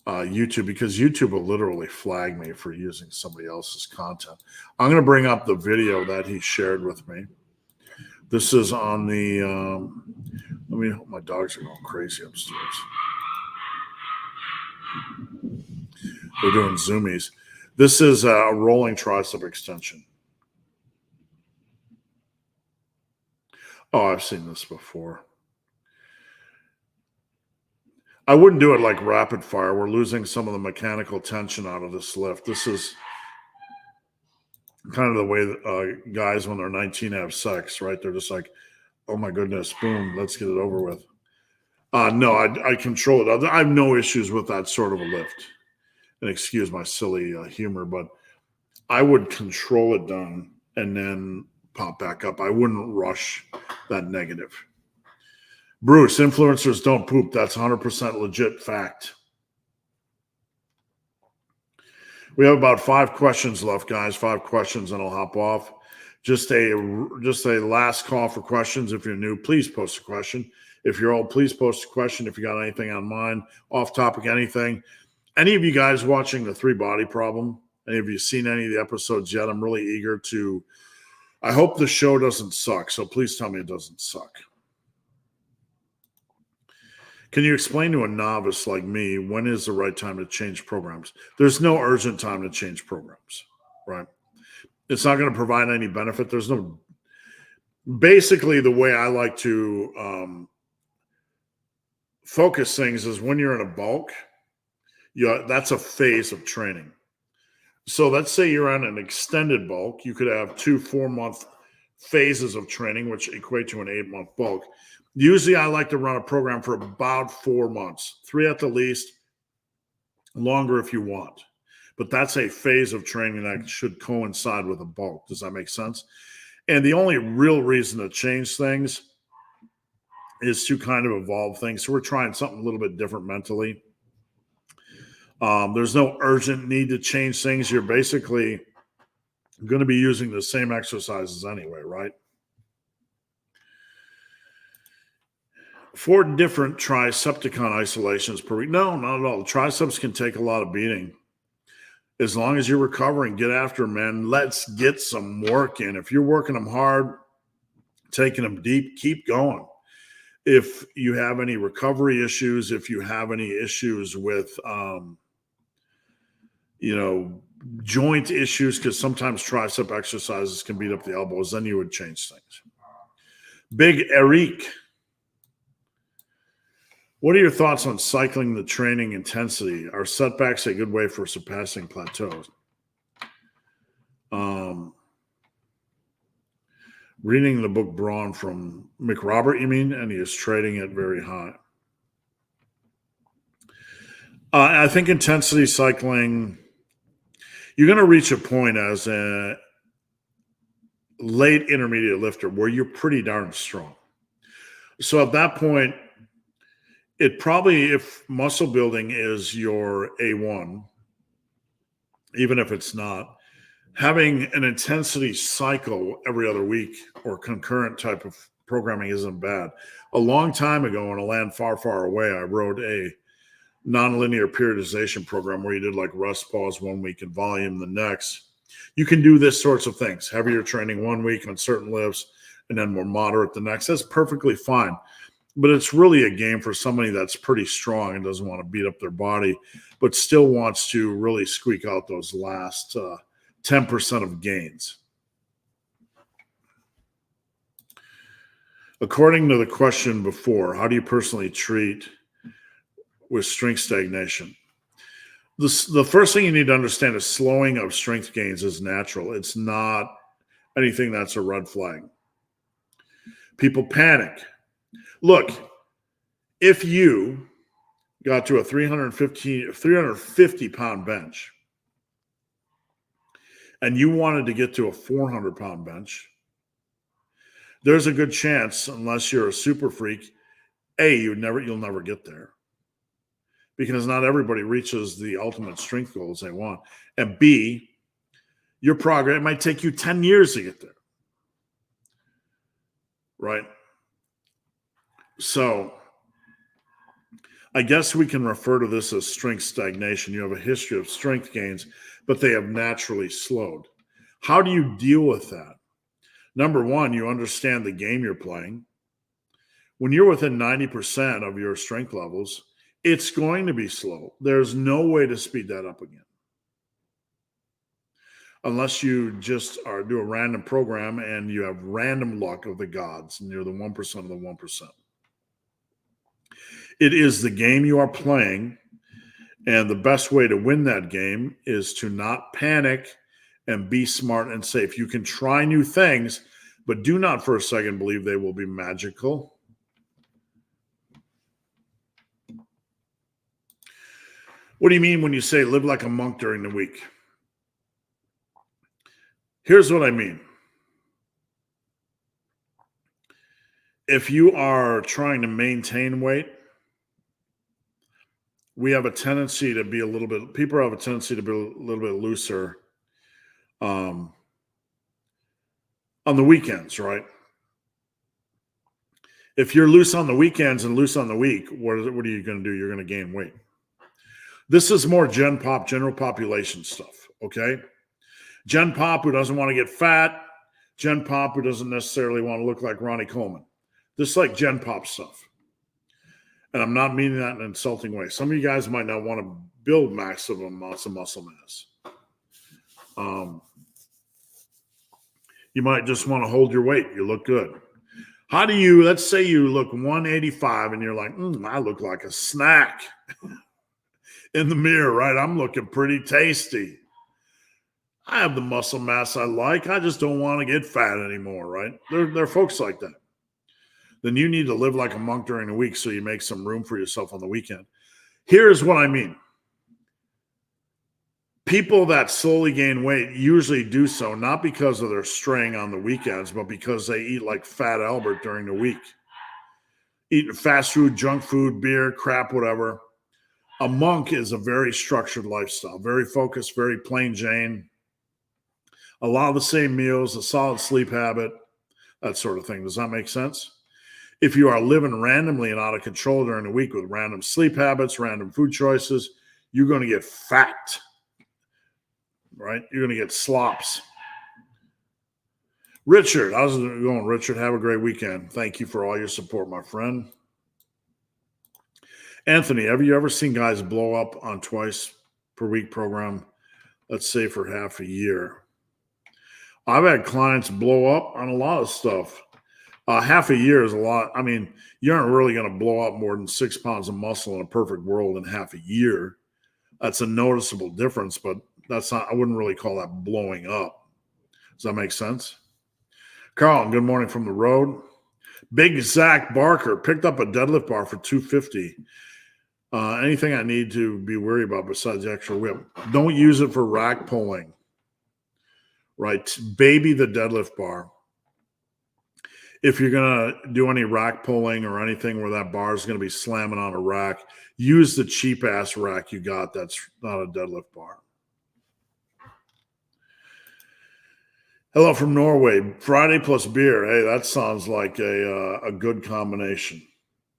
YouTube, because YouTube will literally flag me for using somebody else's content. I'm going to bring up the video that he shared with me. This is on the, my dogs are going crazy upstairs. They're doing zoomies. This is a rolling tricep extension. Oh, I've seen this before. I wouldn't do it like rapid fire. We're losing some of the mechanical tension out of this lift. This is kind of the way that guys, when they're 19, have sex, right? They're just like, oh my goodness, boom, let's get it over with. No, I control it. I have no issues with that sort of a lift. And excuse my silly humor, but I would control it down and then pop back up. I wouldn't rush that negative. Bruce, influencers don't poop. That's 100% legit fact. We have about 5 questions left, guys. 5 questions, and I'll hop off. Just a last call for questions. If you're new, please post a question. If you're old, please post a question. If you got anything on mind, off topic, anything. Any of you guys watching the 3 Body Problem? Any of you seen any of the episodes yet? I'm really eager to. I hope the show doesn't suck. So please tell me it doesn't suck. Can you explain to a novice like me when is the right time to change programs? There's no urgent time to change programs, right? It's not going to provide any benefit. There's no. Basically, the way I like to focus things is when you're in a bulk, that's a phase of training. So let's say you're on an extended bulk. You could have 2 4-month phases of training, which equate to an 8-month bulk. Usually I like to run a program for about 4 months, 3 at the least, longer if you want. But that's a phase of training that should coincide with a bulk. Does that make sense? And the only real reason to change things is to kind of evolve things. So we're trying something a little bit different mentally. There's no urgent need to change things. You're basically going to be using the same exercises anyway, right? 4 different tricepticon isolations per week. No, not at all. The triceps can take a lot of beating. As long as you're recovering, get after them, man. Let's get some work in. If you're working them hard, taking them deep, keep going. If you have any recovery issues, if you have any issues with, joint issues, because sometimes tricep exercises can beat up the elbows, then you would change things. Big Eric, what are your thoughts on cycling the training intensity? Are setbacks a good way for surpassing plateaus? Reading the book Brawn from McRobert, you mean? And he is trading it very high. I think intensity cycling, you're going to reach a point as a late intermediate lifter where you're pretty darn strong. So at that point, it probably, if muscle building is your A1, even if it's not, having an intensity cycle every other week or concurrent type of programming isn't bad. A long time ago in a land far, far away, I wrote a nonlinear periodization program where you did like rest pause 1 week and volume the next. You can do this sorts of things, heavier training 1 week on certain lifts and then more moderate the next. That's perfectly fine. But it's really a game for somebody that's pretty strong and doesn't want to beat up their body, but still wants to really squeak out those last 10% of gains. According to the question before, how do you personally treat with strength stagnation? The first thing you need to understand is slowing of strength gains is natural. It's not anything that's a red flag. People panic. Look, if you got to a 350 pound bench and you wanted to get to a 400 pound bench, there's a good chance, unless you're a super freak, you'll never get there, because not everybody reaches the ultimate strength goals they want. And B, your progress, it might take you 10 years to get there. Right? So I guess we can refer to this as strength stagnation. You have a history of strength gains, but they have naturally slowed. How do you deal with that? Number one, you understand the game you're playing. When you're within 90% of your strength levels, it's going to be slow. There's no way to speed that up again. Unless you just do a random program and you have random luck of the gods and you're the 1% of the 1%. It is the game you are playing, and the best way to win that game is to not panic and be smart and safe. You can try new things, but do not for a second believe they will be magical. What do you mean when you say live like a monk during the week? Here's what I mean. If you are trying to maintain weight, we have a tendency to be people have a tendency to be a little bit looser on the weekends, right? If you're loose on the weekends and loose on the week, what are you going to do? You're going to gain weight. This is more Gen Pop, general population stuff, okay? Gen Pop who doesn't want to get fat, Gen Pop who doesn't necessarily want to look like Ronnie Coleman. This is like Gen Pop stuff. And I'm not meaning that in an insulting way. Some of you guys might not want to build massive amounts of muscle mass. You might just want to hold your weight. You look good. Let's say you look 185 and you're like, I look like a snack in the mirror, right? I'm looking pretty tasty. I have the muscle mass I like. I just don't want to get fat anymore, right? There are folks like that. Then you need to live like a monk during the week so you make some room for yourself on the weekend. Here's what I mean. People that slowly gain weight usually do so not because of their straying on the weekends, but because they eat like Fat Albert during the week. Eating fast food, junk food, beer, crap, whatever. A monk is a very structured lifestyle, very focused, very plain Jane. A lot of the same meals, a solid sleep habit, that sort of thing. Does that make sense? If you are living randomly and out of control during the week with random sleep habits, random food choices, you're going to get fat, right? You're going to get slops. Richard, how's it going, Richard? Have a great weekend. Thank you for all your support, my friend. Anthony, have you ever seen guys blow up on twice per week program let's say for half a year. I've had clients blow up on a lot of stuff. Half a year is a lot. I mean, you aren't really going to blow up more than 6 pounds of muscle in a perfect world in half a year. That's a noticeable difference, but that's not, I wouldn't really call that blowing up. Does that make sense? Carl, good morning from the road. Big Zach Barker picked up a deadlift bar for 250. Anything I need to be worried about besides the extra whip? Don't use it for rack pulling, right? Baby the deadlift bar. If you're going to do any rack pulling or anything where that bar is going to be slamming on a rack, use the cheap ass rack you got. That's not a deadlift bar. Hello from Norway. Friday plus beer. Hey, that sounds like a good combination.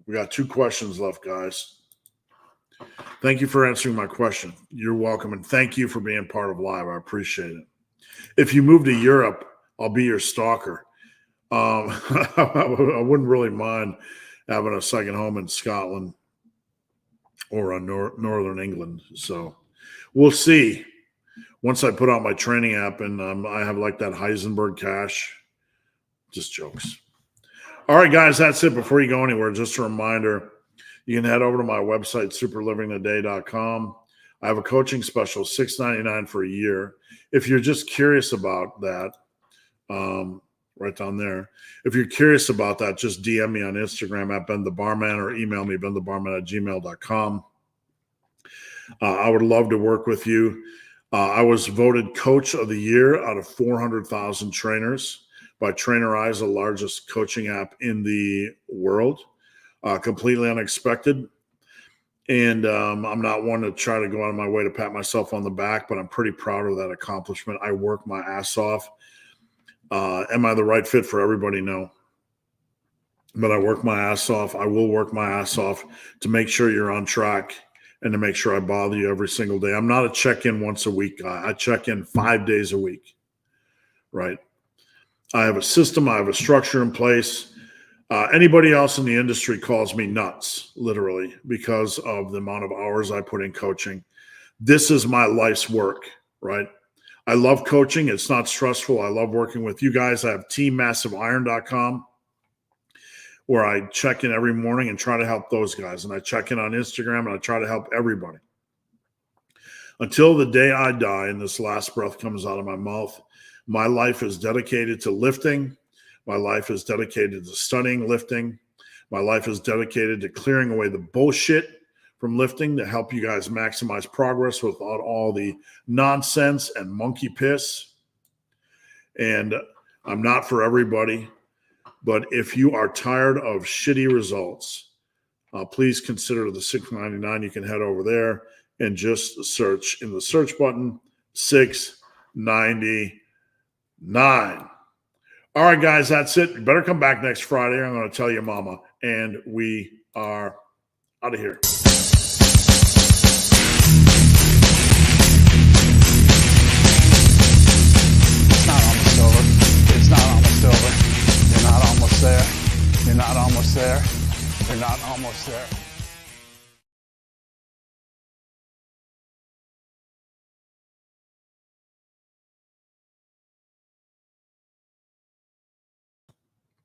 We got 2 questions left, guys. Thank you for answering my question. You're welcome. And thank you for being part of live. I appreciate it. If you move to Europe, I'll be your stalker. I wouldn't really mind having a second home in Scotland or on Northern England. So we'll see. Once I put out my training app and I have like that Heisenberg cash, just jokes. All right, guys, that's it. Before you go anywhere, just a reminder, you can head over to my website, superlivingtoday.com. I have a coaching special, $6.99 for a year. If you're just curious about that, right down there. If you're curious about that, just DM me on Instagram at Ben the Barman or email me, benthebarman@gmail.com. I would love to work with you. I was voted Coach of the Year out of 400,000 trainers by Trainerize, the largest coaching app in the world. Completely unexpected. And I'm not one to try to go out of my way to pat myself on the back, but I'm pretty proud of that accomplishment. I work my ass off. Am I the right fit for everybody? No. But I work my ass off. I will work my ass off to make sure you're on track and to make sure I bother you every single day. I'm not a check-in once a week guy. I check in 5 days a week, right? I have a system. I have a structure in place. Anybody else in the industry calls me nuts, literally, because of the amount of hours I put in coaching. This is my life's work, right? I love coaching. It's not stressful. I love working with you guys. I have teammassiveiron.com where I check in every morning and try to help those guys. And I check in on Instagram and I try to help everybody. Until the day I die and this last breath comes out of my mouth, my life is dedicated to lifting. My life is dedicated to studying lifting. My life is dedicated to clearing away the bullshit from lifting to help you guys maximize progress without all the nonsense and monkey piss. And I'm not for everybody, but if you are tired of shitty results, please consider the $6.99. You can head over there and just search in the search button, $6.99. All right, guys, that's it. You better come back next Friday. I'm going to tell your mama. And we are out of here. It's not almost over. It's not almost over. You're not almost there. You're not almost there. You're not almost there.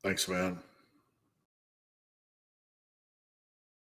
Thanks, man.